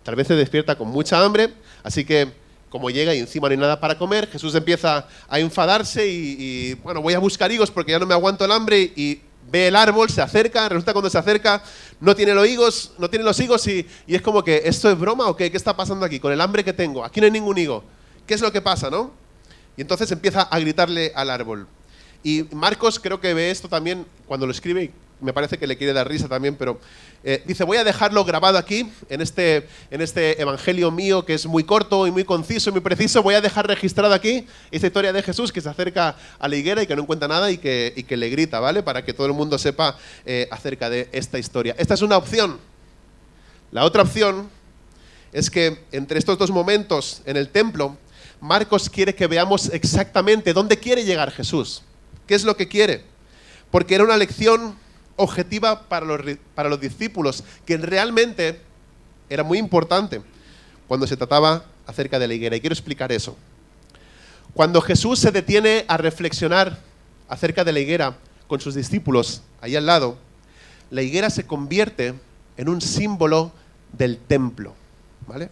Tal vez se despierta con mucha hambre, así que como llega y encima no hay nada para comer, Jesús empieza a enfadarse y bueno, voy a buscar higos porque ya no me aguanto el hambre, y ve el árbol, se acerca, resulta cuando se acerca no tiene los higos y es como que, ¿esto es broma o qué? ¿Qué está pasando aquí? Con el hambre que tengo, aquí no hay ningún higo. ¿Qué es lo que pasa, no? Y entonces empieza a gritarle al árbol. Y Marcos creo que ve esto también cuando lo escribe, y me parece que le quiere dar risa también, pero dice, voy a dejarlo grabado aquí, en este evangelio mío que es muy corto y muy conciso y muy preciso, voy a dejar registrado aquí esta historia de Jesús que se acerca a la higuera y que no encuentra nada y que le grita, ¿vale? Para que todo el mundo sepa acerca de esta historia. Esta es una opción. La otra opción es que entre estos dos momentos en el templo, Marcos quiere que veamos exactamente dónde quiere llegar Jesús. ¿Qué es lo que quiere? Porque era una lección objetiva para los discípulos, que realmente era muy importante cuando se trataba acerca de la higuera. Y quiero explicar eso. Cuando Jesús se detiene a reflexionar acerca de la higuera con sus discípulos ahí al lado, la higuera se convierte en un símbolo del templo, ¿vale?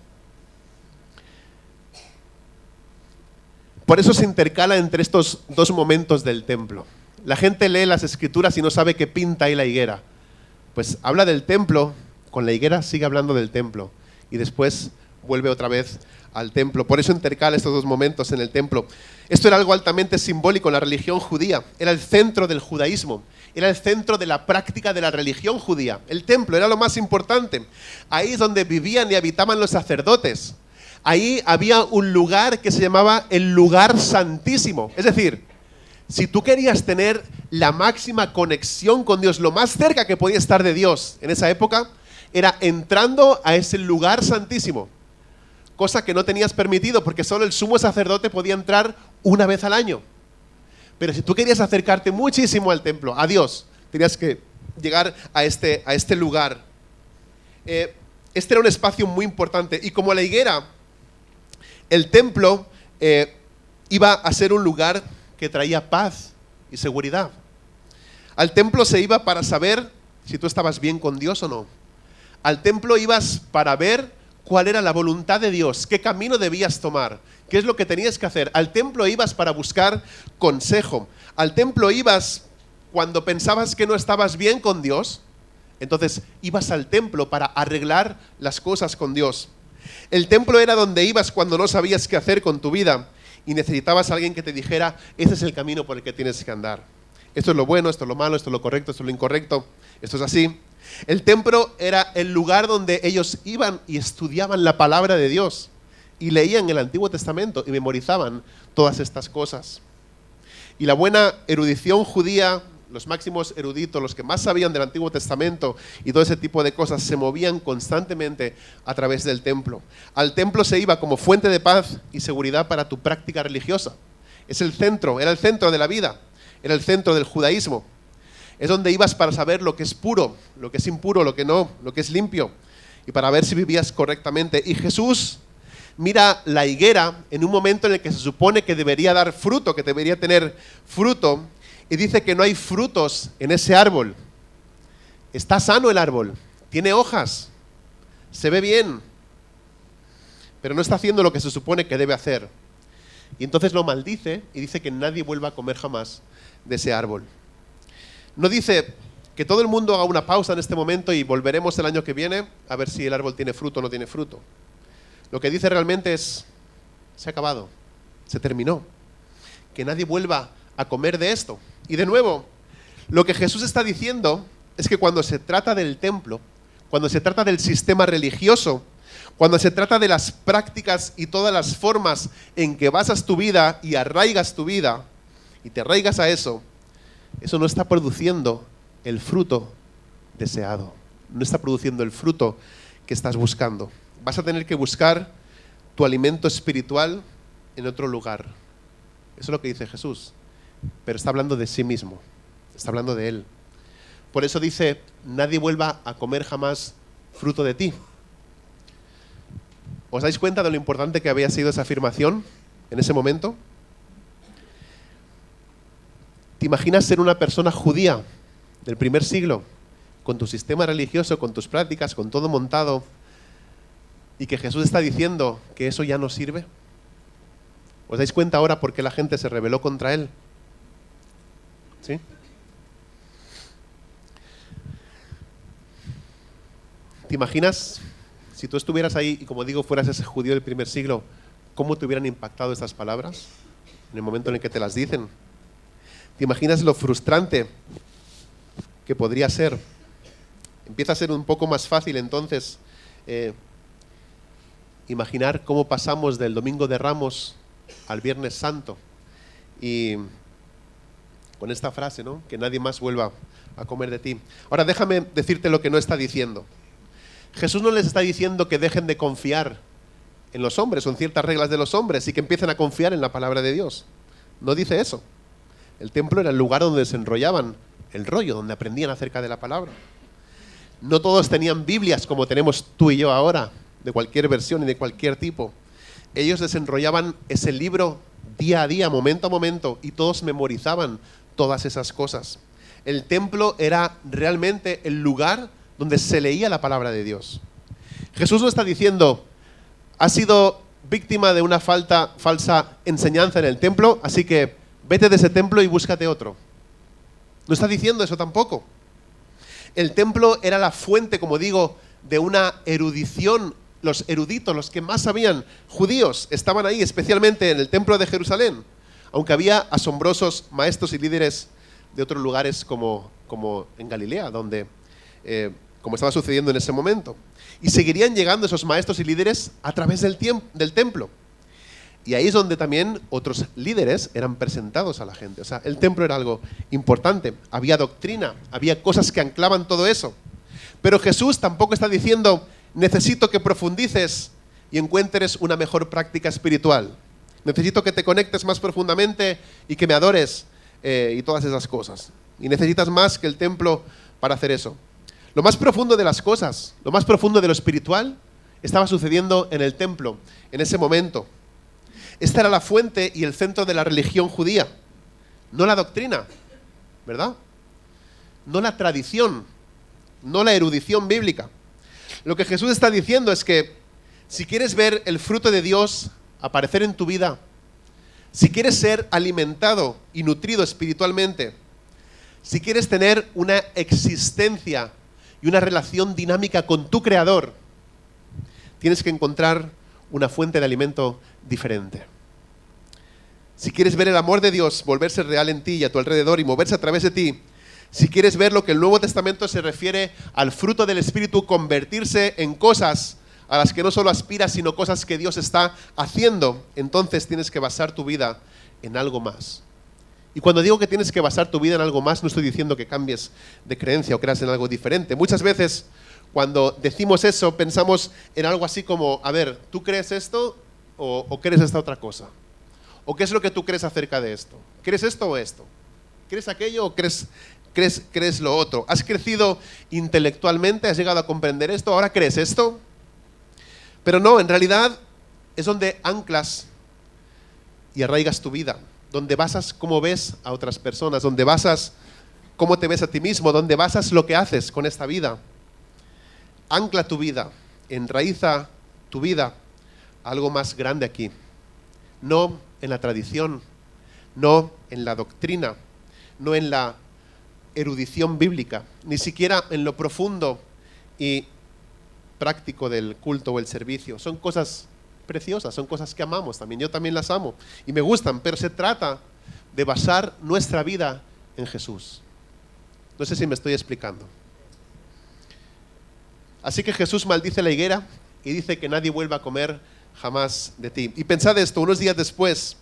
Por eso se intercala entre estos dos momentos del templo. La gente lee las escrituras y no sabe qué pinta ahí la higuera. Pues habla del templo, con la higuera sigue hablando del templo y después vuelve otra vez al templo. Por eso intercala estos dos momentos en el templo. Esto era algo altamente simbólico en la religión judía. Era el centro del judaísmo. Era el centro de la práctica de la religión judía. El templo era lo más importante. Ahí es donde vivían y habitaban los sacerdotes. Ahí había un lugar que se llamaba el lugar santísimo. Es decir, si tú querías tener la máxima conexión con Dios, lo más cerca que podía estar de Dios en esa época, era entrando a ese lugar santísimo. Cosa que no tenías permitido porque solo el sumo sacerdote podía entrar una vez al año. Pero si tú querías acercarte muchísimo al templo, a Dios, tenías que llegar a este lugar. Este era un espacio muy importante. Y como la higuera, el templo iba a ser un lugar que traía paz y seguridad. Al templo se iba para saber si tú estabas bien con Dios o no. Al templo ibas para ver cuál era la voluntad de Dios, qué camino debías tomar, qué es lo que tenías que hacer. Al templo ibas para buscar consejo. Al templo ibas cuando pensabas que no estabas bien con Dios, entonces ibas al templo para arreglar las cosas con Dios. El templo era donde ibas cuando no sabías qué hacer con tu vida y necesitabas a alguien que te dijera, ese es el camino por el que tienes que andar. Esto es lo bueno, esto es lo malo, esto es lo correcto, esto es lo incorrecto, esto es así. El templo era el lugar donde ellos iban y estudiaban la palabra de Dios y leían el Antiguo Testamento y memorizaban todas estas cosas. Y la buena erudición judía los máximos eruditos, los que más sabían del Antiguo Testamento y todo ese tipo de cosas, se movían constantemente a través del templo. Al templo se iba como fuente de paz y seguridad para tu práctica religiosa. Es el centro, era el centro de la vida, era el centro del judaísmo. Es donde ibas para saber lo que es puro, lo que es impuro, lo que no, lo que es limpio, y para ver si vivías correctamente. Y Jesús mira la higuera en un momento en el que se supone que debería dar fruto, que debería tener fruto, y dice que no hay frutos en ese árbol. Está sano el árbol, tiene hojas, se ve bien, pero no está haciendo lo que se supone que debe hacer. Y entonces lo maldice y dice que nadie vuelva a comer jamás de ese árbol. No dice que todo el mundo haga una pausa en este momento y volveremos el año que viene a ver si el árbol tiene fruto o no tiene fruto. Lo que dice realmente es, se ha acabado, se terminó. Que nadie vuelva a comer de esto. Y de nuevo, lo que Jesús está diciendo es que cuando se trata del templo, cuando se trata del sistema religioso, cuando se trata de las prácticas y todas las formas en que basas tu vida y arraigas tu vida, y te arraigas a eso no está produciendo el fruto deseado, no está produciendo el fruto que estás buscando. Vas a tener que buscar tu alimento espiritual en otro lugar. Eso es lo que dice Jesús, pero está hablando de sí mismo, está hablando de Él. Por eso dice, nadie vuelva a comer jamás fruto de ti. ¿Os dais cuenta de lo importante que había sido esa afirmación en ese momento? ¿Te imaginas ser una persona judía del primer siglo, con tu sistema religioso, con tus prácticas, con todo montado, y que Jesús está diciendo que eso ya no sirve? ¿Os dais cuenta ahora por qué la gente se rebeló contra Él? ¿Sí? ¿Te imaginas, si tú estuvieras ahí y, como digo, fueras ese judío del primer siglo, cómo te hubieran impactado estas palabras en el momento en el que te las dicen? ¿Te imaginas lo frustrante que podría ser? Empieza a ser un poco más fácil entonces imaginar cómo pasamos del Domingo de Ramos al Viernes Santo, y con esta frase, ¿no? Que nadie más vuelva a comer de ti. Ahora déjame decirte lo que no está diciendo. Jesús no les está diciendo que dejen de confiar en los hombres o en ciertas reglas de los hombres y que empiecen a confiar en la palabra de Dios. No dice eso. El templo era el lugar donde desenrollaban el rollo, donde aprendían acerca de la palabra. No todos tenían Biblias como tenemos tú y yo ahora, de cualquier versión y de cualquier tipo. Ellos desenrollaban ese libro día a día, momento a momento, y todos memorizaban todas esas cosas. El templo era realmente el lugar donde se leía la palabra de Dios. Jesús no está diciendo, has sido víctima de una falsa enseñanza en el templo, así que vete de ese templo y búscate otro. No está diciendo eso tampoco. El templo era la fuente, como digo, de una erudición. Los eruditos, los que más sabían, judíos, estaban ahí, especialmente en el templo de Jerusalén, aunque había asombrosos maestros y líderes de otros lugares como en Galilea, donde, como estaba sucediendo en ese momento. Y seguirían llegando esos maestros y líderes a través del templo. Y ahí es donde también otros líderes eran presentados a la gente. O sea, el templo era algo importante. Había doctrina, había cosas que anclaban todo eso. Pero Jesús tampoco está diciendo, necesito que profundices y encuentres una mejor práctica espiritual. Necesito que te conectes más profundamente y que me adores y todas esas cosas. Y necesitas más que el templo para hacer eso. Lo más profundo de las cosas, lo más profundo de lo espiritual, estaba sucediendo en el templo, en ese momento. Esta era la fuente y el centro de la religión judía, no la doctrina, ¿verdad? No la tradición, no la erudición bíblica. Lo que Jesús está diciendo es que si quieres ver el fruto de Dios aparecer en tu vida, si quieres ser alimentado y nutrido espiritualmente, si quieres tener una existencia y una relación dinámica con tu Creador, tienes que encontrar una fuente de alimento diferente. Si quieres ver el amor de Dios volverse real en ti y a tu alrededor y moverse a través de ti, si quieres ver lo que el Nuevo Testamento se refiere al fruto del Espíritu convertirse en cosas a las que no solo aspiras, sino cosas que Dios está haciendo, entonces tienes que basar tu vida en algo más. Y cuando digo que tienes que basar tu vida en algo más, no estoy diciendo que cambies de creencia o creas en algo diferente. Muchas veces, cuando decimos eso, pensamos en algo así como, a ver, ¿tú crees esto o crees esta otra cosa? ¿O qué es lo que tú crees acerca de esto? ¿Crees esto o esto? ¿Crees aquello o crees lo otro? ¿Has crecido intelectualmente? ¿Has llegado a comprender esto? ¿Ahora crees esto? Pero no, en realidad es donde anclas y arraigas tu vida, donde basas cómo ves a otras personas, donde basas cómo te ves a ti mismo, donde basas lo que haces con esta vida. Ancla tu vida, enraiza tu vida a algo más grande aquí. No en la tradición, no en la doctrina, no en la erudición bíblica, ni siquiera en lo profundo y práctico del culto o el servicio. Son cosas preciosas, son cosas que amamos también. Yo también las amo y me gustan, pero se trata de basar nuestra vida en Jesús. No sé si me estoy explicando. Así que Jesús maldice la higuera y dice que nadie vuelva a comer jamás de ti. Y pensad esto, unos días después,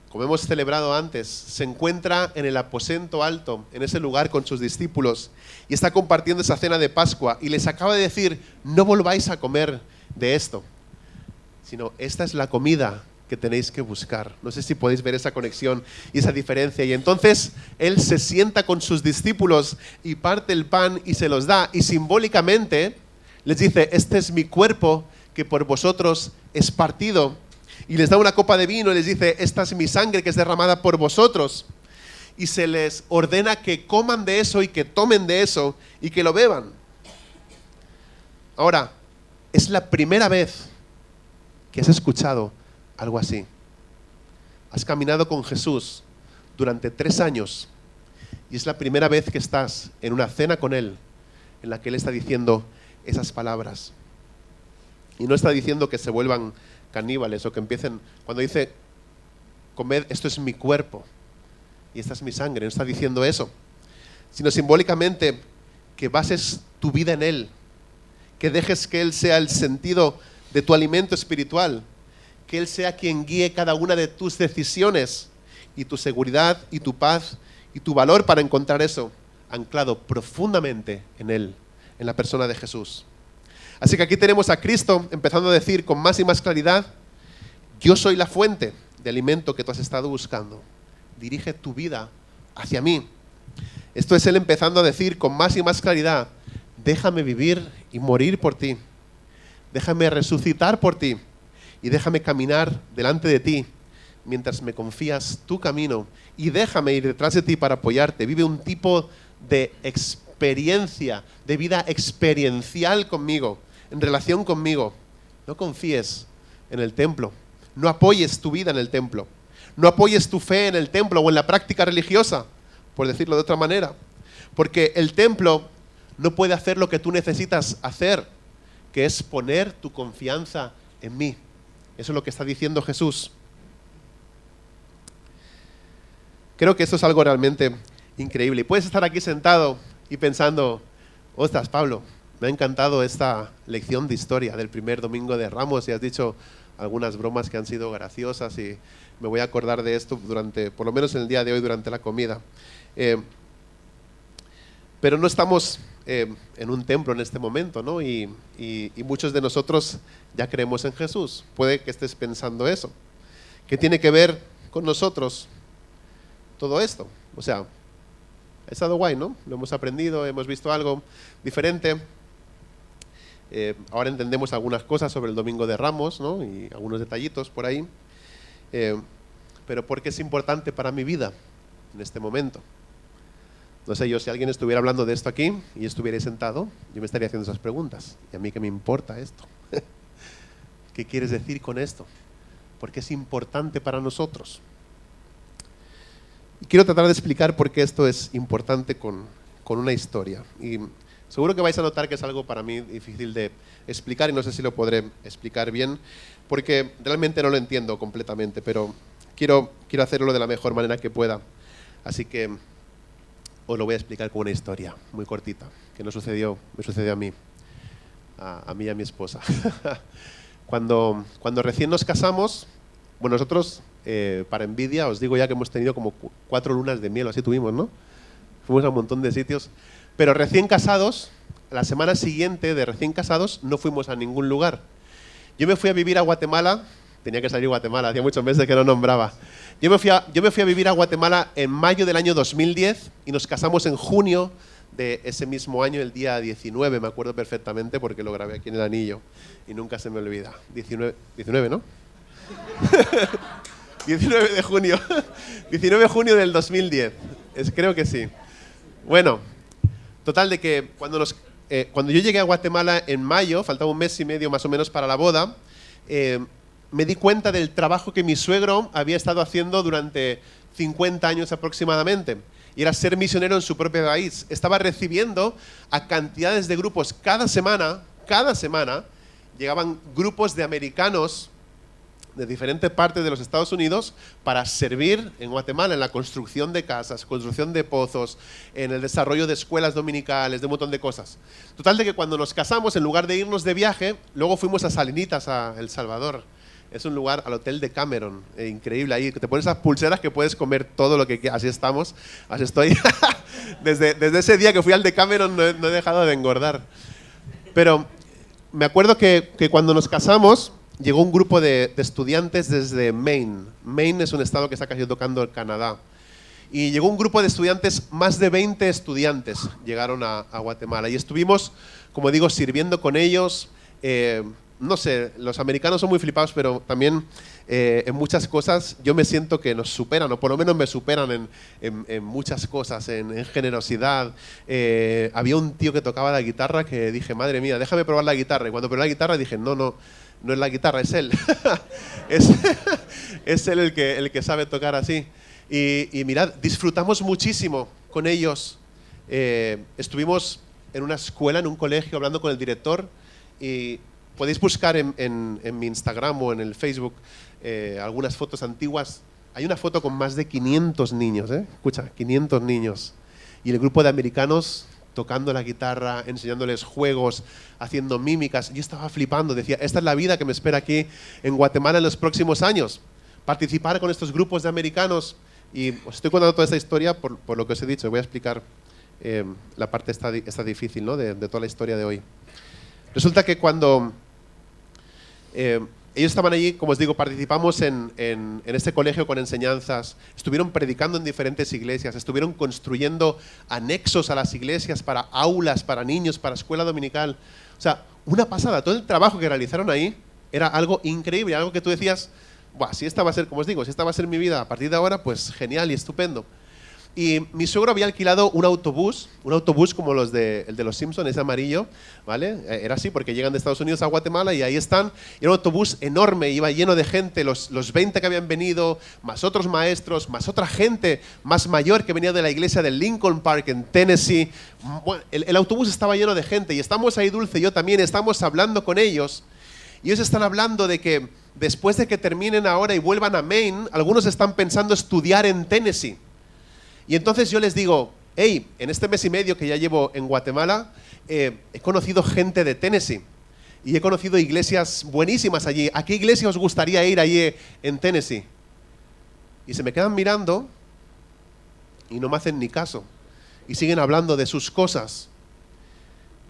como hemos celebrado antes, se encuentra en el aposento alto, en ese lugar con sus discípulos, y está compartiendo esa cena de Pascua, y les acaba de decir, no volváis a comer de esto, sino esta es la comida que tenéis que buscar. No sé si podéis ver esa conexión y esa diferencia. Y entonces Él se sienta con sus discípulos y parte el pan y se los da, y simbólicamente les dice, este es mi cuerpo que por vosotros es partido. Y les da una copa de vino y les dice, esta es mi sangre que es derramada por vosotros. Y se les ordena que coman de eso y que tomen de eso y que lo beban. Ahora, es la primera vez que has escuchado algo así. Has caminado con Jesús durante 3 años y es la primera vez que estás en una cena con Él en la que Él está diciendo esas palabras. Y no está diciendo que se vuelvan caníbales o que empiecen, cuando dice comed, esto es mi cuerpo y esta es mi sangre, no está diciendo eso, sino simbólicamente que bases tu vida en Él, que dejes que Él sea el sentido de tu alimento espiritual, que Él sea quien guíe cada una de tus decisiones y tu seguridad y tu paz y tu valor para encontrar eso anclado profundamente en Él, en la persona de Jesús. Así que aquí tenemos a Cristo empezando a decir con más y más claridad, yo soy la fuente de alimento que tú has estado buscando. Dirige tu vida hacia mí. Esto es Él empezando a decir con más y más claridad, déjame vivir y morir por ti. Déjame resucitar por ti y déjame caminar delante de ti mientras me confías tu camino y déjame ir detrás de ti para apoyarte. Vive un tipo de experiencia, de vida experiencial conmigo, en relación conmigo. No confíes en el templo, no apoyes tu vida en el templo, no apoyes tu fe en el templo o en la práctica religiosa, por decirlo de otra manera, porque el templo no puede hacer lo que tú necesitas hacer, que es poner tu confianza en mí. Eso es lo que está diciendo Jesús. Creo que esto es algo realmente increíble. Y puedes estar aquí sentado y pensando, ostras, Pablo, me ha encantado esta lección de historia del primer domingo de Ramos y has dicho algunas bromas que han sido graciosas y me voy a acordar de esto durante, por lo menos en el día de hoy, durante la comida. Pero no estamos en un templo en este momento, ¿no? Y muchos de nosotros ya creemos en Jesús. Puede que estés pensando eso. ¿Qué tiene que ver con nosotros todo esto? O sea, ha estado guay, ¿no? Lo hemos aprendido, hemos visto algo diferente. Ahora entendemos algunas cosas sobre el Domingo de Ramos, ¿no? Y algunos detallitos por ahí. Pero ¿por qué es importante para mi vida en este momento? No sé yo, si alguien estuviera hablando de esto aquí y estuviera sentado, yo me estaría haciendo esas preguntas. ¿Y a mí qué me importa esto? ¿Qué quieres decir con esto? ¿Por qué es importante para nosotros? Y quiero tratar de explicar por qué esto es importante con una historia. Y seguro que vais a notar que es algo para mí difícil de explicar y no sé si lo podré explicar bien, porque realmente no lo entiendo completamente, pero quiero hacerlo de la mejor manera que pueda. Así que os lo voy a explicar con una historia muy cortita, que me sucedió a mí, a mí y a mi esposa. Cuando recién nos casamos, bueno, nosotros para envidia, os digo ya que hemos tenido como 4 lunas de miel, o así tuvimos, ¿no? Fuimos a un montón de sitios. Pero recién casados, la semana siguiente de recién casados, no fuimos a ningún lugar. Yo me fui a vivir a Guatemala, tenía que salir a Guatemala, hacía muchos meses que no nombraba. Yo me fui a vivir a Guatemala en mayo del año 2010 y nos casamos en junio de ese mismo año, el día 19, me acuerdo perfectamente porque lo grabé aquí en el anillo y nunca se me olvida. 19, ¿no? 19 de junio. 19 de junio del 2010. Creo que sí. Bueno, total de que cuando yo llegué a Guatemala en mayo, faltaba un mes y medio más o menos para la boda, me di cuenta del trabajo que mi suegro había estado haciendo durante 50 años aproximadamente. Y era ser misionero en su propio país. Estaba recibiendo a cantidades de grupos. Cada semana, llegaban grupos de americanos de diferentes partes de los Estados Unidos para servir en Guatemala en la construcción de casas, construcción de pozos, en el desarrollo de escuelas dominicales, de un montón de cosas. Total de que cuando nos casamos, en lugar de irnos de viaje, luego fuimos a Salinitas, a El Salvador. Es un lugar, al Hotel de Cameron, increíble ahí. Te pones esas pulseras que puedes comer todo lo que quieras. Así estamos, así estoy. desde ese día que fui al de Cameron no he dejado de engordar. Pero me acuerdo que cuando nos casamos, llegó un grupo de estudiantes desde Maine. Maine es un estado que está casi tocando el Canadá. Y llegó un grupo de estudiantes, más de 20 estudiantes llegaron a Guatemala. Y estuvimos, como digo, sirviendo con ellos. No sé, los americanos son muy flipados, pero también en muchas cosas yo me siento que nos superan, o por lo menos me superan en muchas cosas, en generosidad. Había un tío que tocaba la guitarra que dije, madre mía, déjame probar la guitarra. Y cuando probé la guitarra dije, no es la guitarra, es él. es él el que sabe tocar así. Y mirad, disfrutamos muchísimo con ellos. Estuvimos en una escuela, en un colegio, hablando con el director, y podéis buscar en mi Instagram o en el Facebook algunas fotos antiguas. Hay una foto con más de 500 niños, escucha, 500 niños. Y el grupo de americanos tocando la guitarra, enseñándoles juegos, haciendo mímicas. Yo estaba flipando, decía, esta es la vida que me espera aquí en Guatemala en los próximos años. Participar con estos grupos de americanos. Y os estoy contando toda esta historia por lo que os he dicho. Voy a explicar la parte esta difícil, ¿no? de toda la historia de hoy. Resulta que cuando ellos estaban allí, como os digo, participamos en este colegio con enseñanzas, estuvieron predicando en diferentes iglesias, estuvieron construyendo anexos a las iglesias para aulas, para niños, para escuela dominical. O sea, una pasada, todo el trabajo que realizaron ahí era algo increíble, algo que tú decías, buah, si esta va a ser, como os digo, si esta va a ser mi vida a partir de ahora, pues genial y estupendo. Y mi suegro había alquilado un autobús como el de los Simpsons, ese amarillo, ¿vale? Era así porque llegan de Estados Unidos a Guatemala y ahí están. Era un autobús enorme, iba lleno de gente, los 20 que habían venido, más otros maestros, más otra gente más mayor que venía de la iglesia de Lincoln Park en Tennessee. Bueno, el autobús estaba lleno de gente y estamos ahí, Dulce y yo también, estamos hablando con ellos. Y ellos están hablando de que después de que terminen ahora y vuelvan a Maine, algunos están pensando estudiar en Tennessee. Y entonces yo les digo, hey, en este mes y medio que ya llevo en Guatemala, he conocido gente de Tennessee y he conocido iglesias buenísimas allí. ¿A qué iglesia os gustaría ir allí en Tennessee? Y se me quedan mirando y no me hacen ni caso. Y siguen hablando de sus cosas.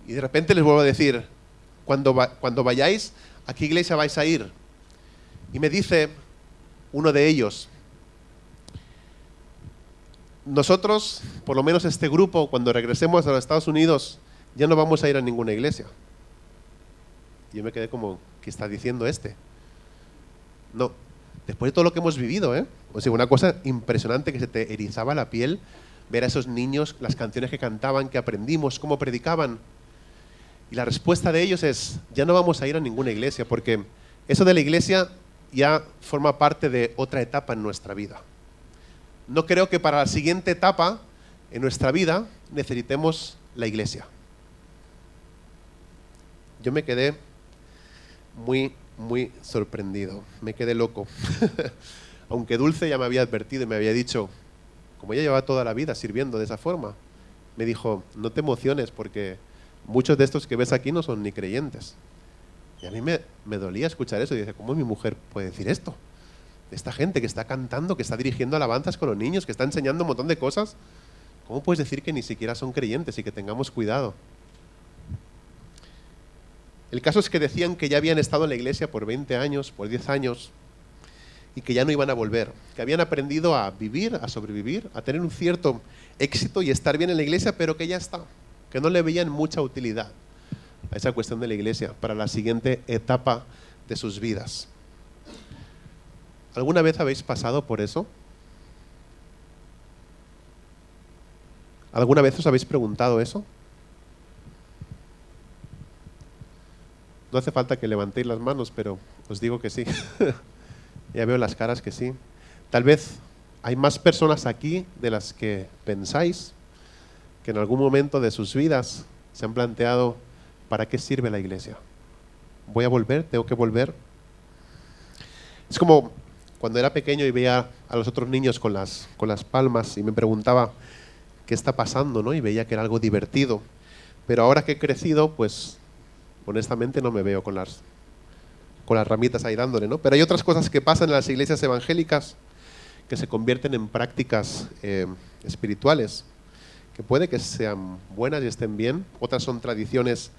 Y de repente les vuelvo a decir, cuando vayáis, ¿a qué iglesia vais a ir? Y me dice uno de ellos, nosotros, por lo menos este grupo, cuando regresemos a los Estados Unidos, ya no vamos a ir a ninguna iglesia. Y yo me quedé como, ¿qué está diciendo este? No, después de todo lo que hemos vivido, o sea, una cosa impresionante que se te erizaba la piel, ver a esos niños, las canciones que cantaban, que aprendimos, cómo predicaban. Y la respuesta de ellos es, ya no vamos a ir a ninguna iglesia, porque eso de la iglesia ya forma parte de otra etapa en nuestra vida. No creo que para la siguiente etapa en nuestra vida necesitemos la iglesia. Yo me quedé muy sorprendido, me quedé loco. Aunque Dulce ya me había advertido y me había dicho, como ella llevaba toda la vida sirviendo de esa forma, me dijo, no te emociones porque muchos de estos que ves aquí no son ni creyentes. Y a mí me dolía escuchar eso y dije, ¿cómo mi mujer puede decir esto? esta gente que está cantando, que está dirigiendo alabanzas con los niños, que está enseñando un montón de cosas, ¿cómo puedes decir que ni siquiera son creyentes y que tengamos cuidado? El caso es que decían que ya habían estado en la iglesia por 20 años, por 10 años, y que ya no iban a volver, que habían aprendido a vivir, a sobrevivir, a tener un cierto éxito y estar bien en la iglesia, pero que ya está, que no le veían mucha utilidad a esa cuestión de la iglesia para la siguiente etapa de sus vidas. ¿Alguna vez habéis pasado por eso? ¿Alguna vez os habéis preguntado eso? No hace falta que levantéis las manos, pero os digo que sí. Ya veo las caras que sí. Tal vez hay más personas aquí de las que pensáis que en algún momento de sus vidas se han planteado ¿para qué sirve la iglesia? ¿Voy a volver? ¿Tengo que volver? Es como cuando era pequeño y veía a los otros niños con las palmas y me preguntaba qué está pasando, ¿no? Y veía que era algo divertido. Pero ahora que he crecido, pues honestamente no me veo con las ramitas ahí dándole, ¿no? Pero hay otras cosas que pasan en las iglesias evangélicas que se convierten en prácticas espirituales, que puede que sean buenas y estén bien. Otras son tradiciones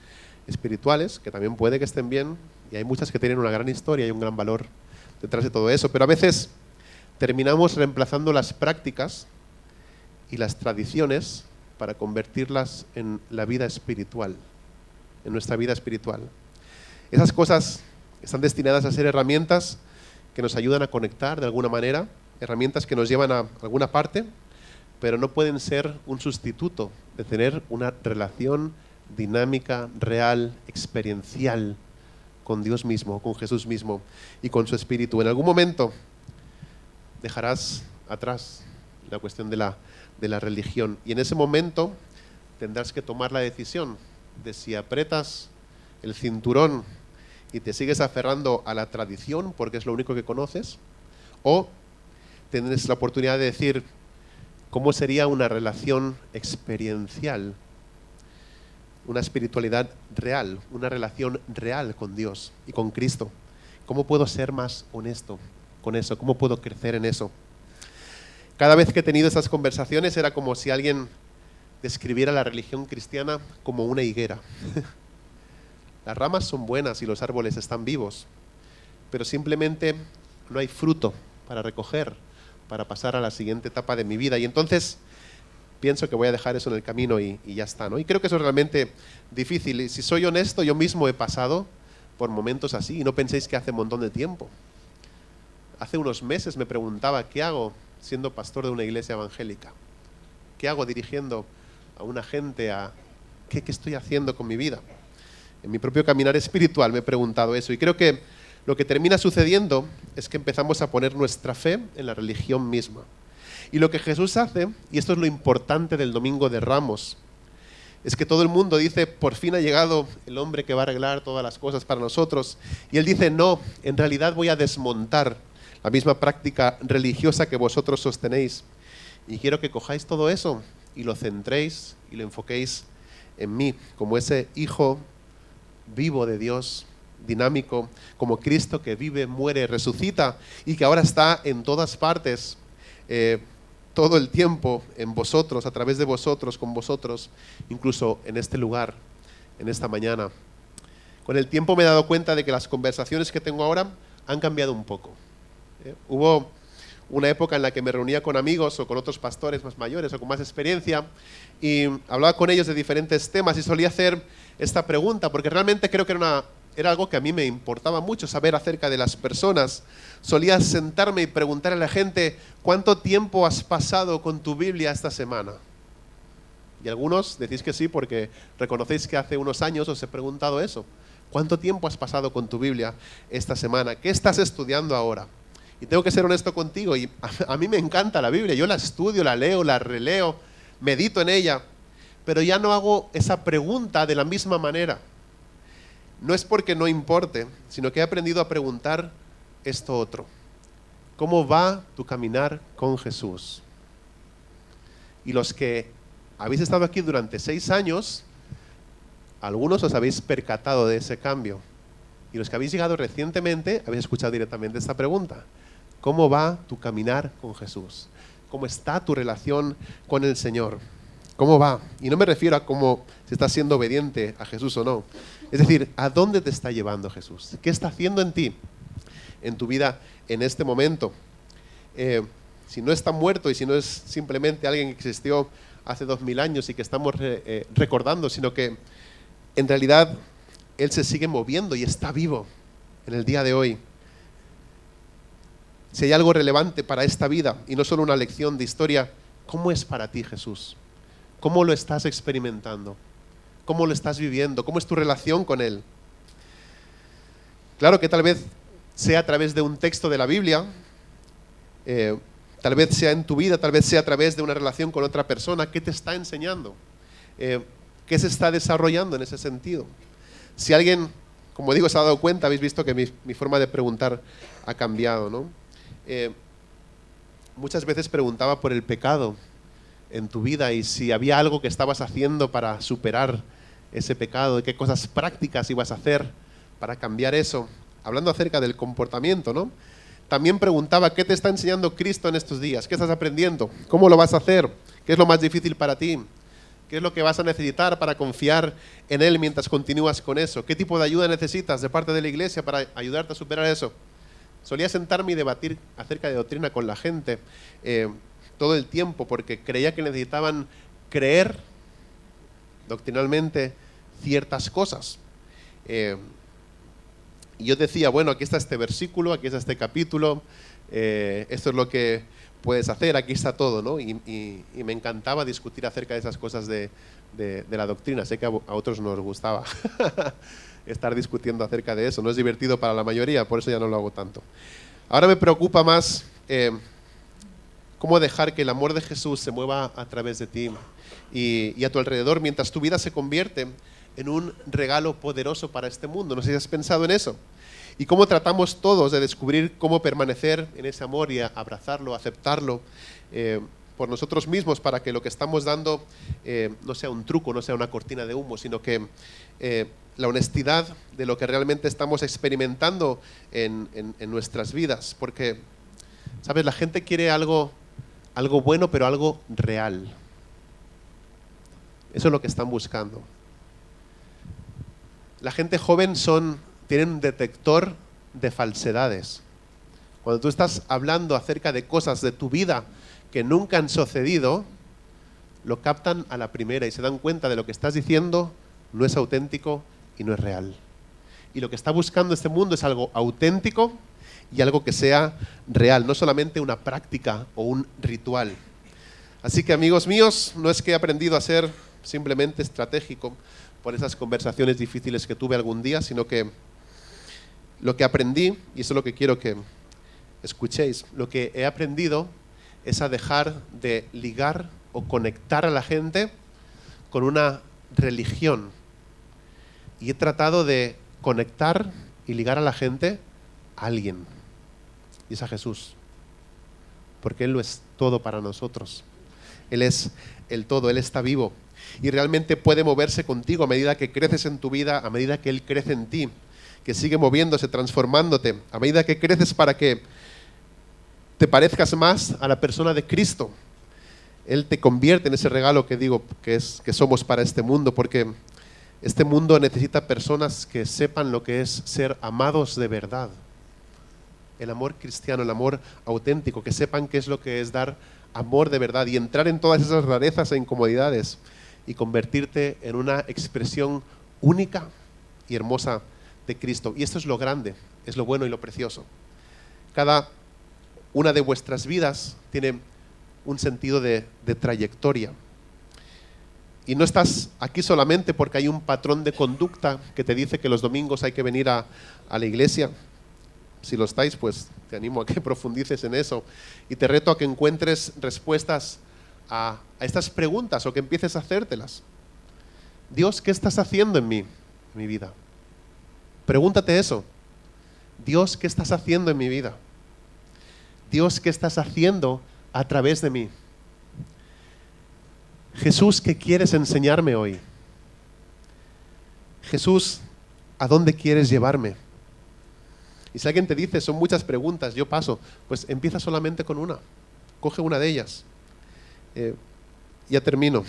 espirituales, que también puede que estén bien, y hay muchas que tienen una gran historia y un gran valor detrás de todo eso. Pero a veces terminamos reemplazando las prácticas y las tradiciones para convertirlas en la vida espiritual, en nuestra vida espiritual. Esas cosas están destinadas a ser herramientas que nos ayudan a conectar de alguna manera, herramientas que nos llevan a alguna parte, pero no pueden ser un sustituto de tener una relación dinámica, real, experiencial con Dios mismo, con Jesús mismo y con su Espíritu. En algún momento dejarás atrás la cuestión de la religión y en ese momento tendrás que tomar la decisión de si apretas el cinturón y te sigues aferrando a la tradición porque es lo único que conoces, o tienes la oportunidad de decir cómo sería una relación experiencial, una espiritualidad real, una relación real con Dios y con Cristo. ¿Cómo puedo ser más honesto con eso? ¿Cómo puedo crecer en eso? Cada vez que he tenido esas conversaciones era como si alguien describiera la religión cristiana como una higuera. Las ramas son buenas y los árboles están vivos, pero simplemente no hay fruto para recoger, para pasar a la siguiente etapa de mi vida. Y entonces pienso que voy a dejar eso en el camino y ya está, ¿no? Y creo que eso es realmente difícil. Y si soy honesto, yo mismo he pasado por momentos así, y no penséis que hace un montón de tiempo. Hace unos meses me preguntaba, ¿qué hago siendo pastor de una iglesia evangélica? ¿Qué hago dirigiendo a una gente? ¿Qué estoy haciendo con mi vida? En mi propio caminar espiritual me he preguntado eso, y creo que lo que termina sucediendo es que empezamos a poner nuestra fe en la religión misma. Y lo que Jesús hace, y esto es lo importante del Domingo de Ramos, es que todo el mundo dice, por fin ha llegado el hombre que va a arreglar todas las cosas para nosotros. Y él dice, no, en realidad voy a desmontar la misma práctica religiosa que vosotros sostenéis. Y quiero que cojáis todo eso y lo centréis y lo enfoquéis en mí, como ese Hijo vivo de Dios, dinámico, como Cristo que vive, muere, resucita y que ahora está en todas partes, todo el tiempo en vosotros, a través de vosotros, con vosotros, incluso en este lugar, en esta mañana. Con el tiempo me he dado cuenta de que las conversaciones que tengo ahora han cambiado un poco. Hubo una época en la que me reunía con amigos o con otros pastores más mayores o con más experiencia y hablaba con ellos de diferentes temas y solía hacer esta pregunta, porque realmente creo que era algo que a mí me importaba mucho saber acerca de las personas. Solía sentarme y preguntar a la gente, ¿cuánto tiempo has pasado con tu Biblia esta semana? Y algunos decís que sí porque reconocéis que hace unos años os he preguntado eso. ¿Cuánto tiempo has pasado con tu Biblia esta semana? ¿Qué estás estudiando ahora? Y tengo que ser honesto contigo, y a mí me encanta la Biblia, yo la estudio, la leo, la releo, medito en ella, pero ya no hago esa pregunta de la misma manera. No es porque no importe, sino que he aprendido a preguntar esto otro. ¿Cómo va tu caminar con Jesús? Y los que habéis estado aquí durante 6 años, algunos os habéis percatado de ese cambio. Y los que habéis llegado recientemente, habéis escuchado directamente esta pregunta. ¿Cómo va tu caminar con Jesús? ¿Cómo está tu relación con el Señor? ¿Cómo va? Y no me refiero a cómo si estás siendo obediente a Jesús o no. Es decir, ¿a dónde te está llevando Jesús? ¿Qué está haciendo en ti, en tu vida, en este momento? Si no está muerto y si no es simplemente alguien que existió hace 2000 años y que estamos recordando, sino que en realidad Él se sigue moviendo y está vivo en el día de hoy. Si hay algo relevante para esta vida y no solo una lección de historia, ¿cómo es para ti Jesús? ¿Cómo lo estás experimentando? ¿Cómo lo estás viviendo? ¿Cómo es tu relación con Él? Claro que tal vez sea a través de un texto de la Biblia, tal vez sea en tu vida, tal vez sea a través de una relación con otra persona. ¿Qué te está enseñando? ¿Qué se está desarrollando en ese sentido? Si alguien, como digo, se ha dado cuenta, habéis visto que mi forma de preguntar ha cambiado, ¿no? Muchas veces preguntaba por el pecado en tu vida y si había algo que estabas haciendo para superar ese pecado, y qué cosas prácticas ibas a hacer para cambiar eso, hablando acerca del comportamiento, ¿no? También preguntaba, ¿qué te está enseñando Cristo en estos días? ¿Qué estás aprendiendo? ¿Cómo lo vas a hacer? ¿Qué es lo más difícil para ti? ¿Qué es lo que vas a necesitar para confiar en Él mientras continúas con eso? ¿Qué tipo de ayuda necesitas de parte de la iglesia para ayudarte a superar eso? Solía sentarme y debatir acerca de doctrina con la gente todo el tiempo porque creía que necesitaban creer doctrinalmente ciertas cosas. Y yo decía, bueno, aquí está este versículo, aquí está este capítulo, esto es lo que puedes hacer, aquí está todo, ¿no? Y me encantaba discutir acerca de esas cosas de la doctrina. Sé que a otros nos gustaba estar discutiendo acerca de eso. No es divertido para la mayoría, por eso ya no lo hago tanto. Ahora me preocupa más cómo dejar que el amor de Jesús se mueva a través de ti y a tu alrededor mientras tu vida se convierte en un regalo poderoso para este mundo. No sé si has pensado en eso. Y cómo tratamos todos de descubrir cómo permanecer en ese amor y abrazarlo, aceptarlo por nosotros mismos para que lo que estamos dando no sea un truco, no sea una cortina de humo, sino que la honestidad de lo que realmente estamos experimentando en nuestras vidas. Porque, ¿sabes? La gente quiere algo bueno, pero algo real. Eso es lo que están buscando. La gente joven tienen un detector de falsedades. Cuando tú estás hablando acerca de cosas de tu vida que nunca han sucedido, lo captan a la primera y se dan cuenta de lo que estás diciendo no es auténtico y no es real. Y lo que está buscando este mundo es algo auténtico y algo que sea real, no solamente una práctica o un ritual. Así que, amigos míos, no es que he aprendido a ser simplemente estratégico por esas conversaciones difíciles que tuve algún día, sino que lo que aprendí, y eso es lo que quiero que escuchéis, lo que he aprendido es a dejar de ligar o conectar a la gente con una religión. Y he tratado de conectar y ligar a la gente a alguien. Y es a Jesús. Porque Él lo es todo para nosotros. Él es el todo, Él está vivo. Y realmente puede moverse contigo a medida que creces en tu vida, a medida que Él crece en ti, que sigue moviéndose, transformándote, a medida que creces para que te parezcas más a la persona de Cristo. Él te convierte en ese regalo que digo que somos para este mundo, porque este mundo necesita personas que sepan lo que es ser amados de verdad. El amor cristiano, el amor auténtico, que sepan qué es lo que es dar amor de verdad y entrar en todas esas rarezas e incomodidades y convertirte en una expresión única y hermosa de Cristo. Y esto es lo grande, es lo bueno y lo precioso. Cada una de vuestras vidas tiene un sentido de trayectoria. Y no estás aquí solamente porque hay un patrón de conducta que te dice que los domingos hay que venir a la iglesia. Si lo estáis, pues te animo a que profundices en eso. Y te reto a que encuentres respuestas a estas preguntas o que empieces a hacértelas. Dios, ¿qué estás haciendo en mi vida? Pregúntate eso. Dios, ¿qué estás haciendo en mi vida? Dios, ¿qué estás haciendo a través de mí? Jesús, ¿qué quieres enseñarme hoy? Jesús, ¿a dónde quieres llevarme? Y si alguien te dice, son muchas preguntas, yo paso, pues empieza solamente con una. Coge una de ellas. Ya termino.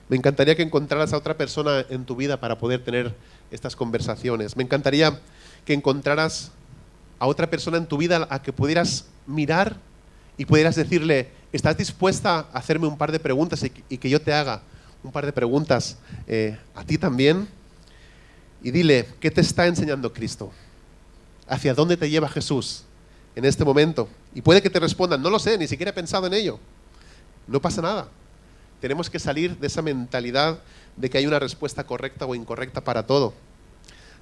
Me encantaría que encontraras a otra persona en tu vida para poder tener estas conversaciones. Me encantaría que encontraras a otra persona en tu vida a que pudieras mirar y pudieras decirle, ¿estás dispuesta a hacerme un par de preguntas y que yo te haga un par de preguntas a ti también? Y dile, ¿qué te está enseñando Cristo? ¿Hacia dónde te lleva Jesús en este momento? Y puede que te respondan, no lo sé, ni siquiera he pensado en ello. No pasa nada. Tenemos que salir de esa mentalidad de que hay una respuesta correcta o incorrecta para todo.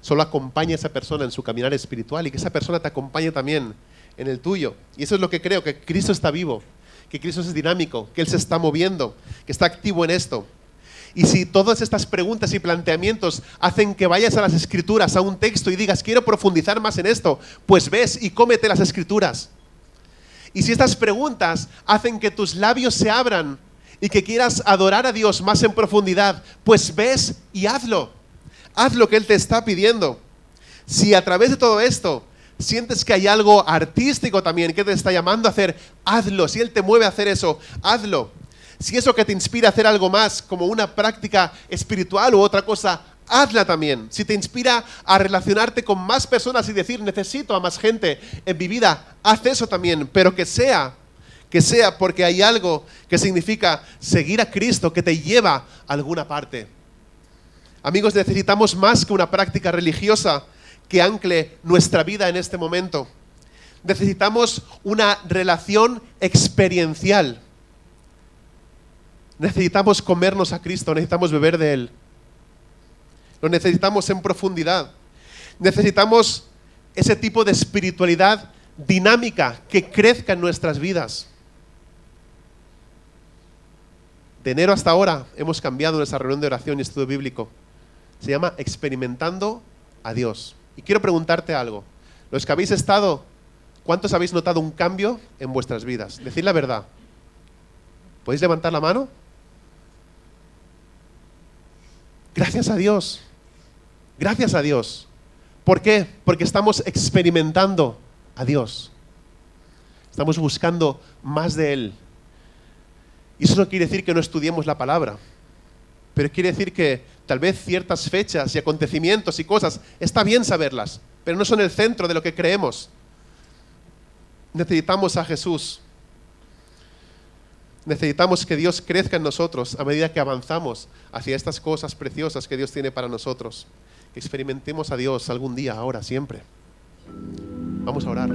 Solo acompaña a esa persona en su caminar espiritual y que esa persona te acompañe también en el tuyo. Y eso es lo que creo, que Cristo está vivo, que Cristo es dinámico, que Él se está moviendo, que está activo en esto. Y si todas estas preguntas y planteamientos hacen que vayas a las Escrituras, a un texto y digas, quiero profundizar más en esto, pues ves y cómete las Escrituras. Y si estas preguntas hacen que tus labios se abran y que quieras adorar a Dios más en profundidad, pues ves y hazlo. Haz lo que Él te está pidiendo. Si a través de todo esto sientes que hay algo artístico también que te está llamando a hacer, hazlo. Si Él te mueve a hacer eso, hazlo. Si eso que te inspira a hacer algo más, como una práctica espiritual u otra cosa, hazla también. Si te inspira a relacionarte con más personas y decir, necesito a más gente en mi vida, haz eso también. Pero que sea porque hay algo que significa seguir a Cristo, que te lleva a alguna parte. Amigos, necesitamos más que una práctica religiosa que ancle nuestra vida en este momento. Necesitamos una relación experiencial. Necesitamos comernos a Cristo, necesitamos beber de Él. Lo necesitamos en profundidad. Necesitamos ese tipo de espiritualidad dinámica que crezca en nuestras vidas. De enero hasta ahora hemos cambiado nuestra reunión de oración y estudio bíblico. Se llama Experimentando a Dios. Y quiero preguntarte algo. Los que habéis estado, ¿cuántos habéis notado un cambio en vuestras vidas? Decid la verdad. ¿Podéis levantar la mano? Gracias a Dios. Gracias a Dios. ¿Por qué? Porque estamos experimentando a Dios. Estamos buscando más de Él. Y eso no quiere decir que no estudiemos la palabra. Pero quiere decir que tal vez ciertas fechas y acontecimientos y cosas, está bien saberlas, pero no son el centro de lo que creemos. Necesitamos a Jesús. Necesitamos que Dios crezca en nosotros a medida que avanzamos hacia estas cosas preciosas que Dios tiene para nosotros. Que experimentemos a Dios algún día, ahora, siempre. Vamos a orar.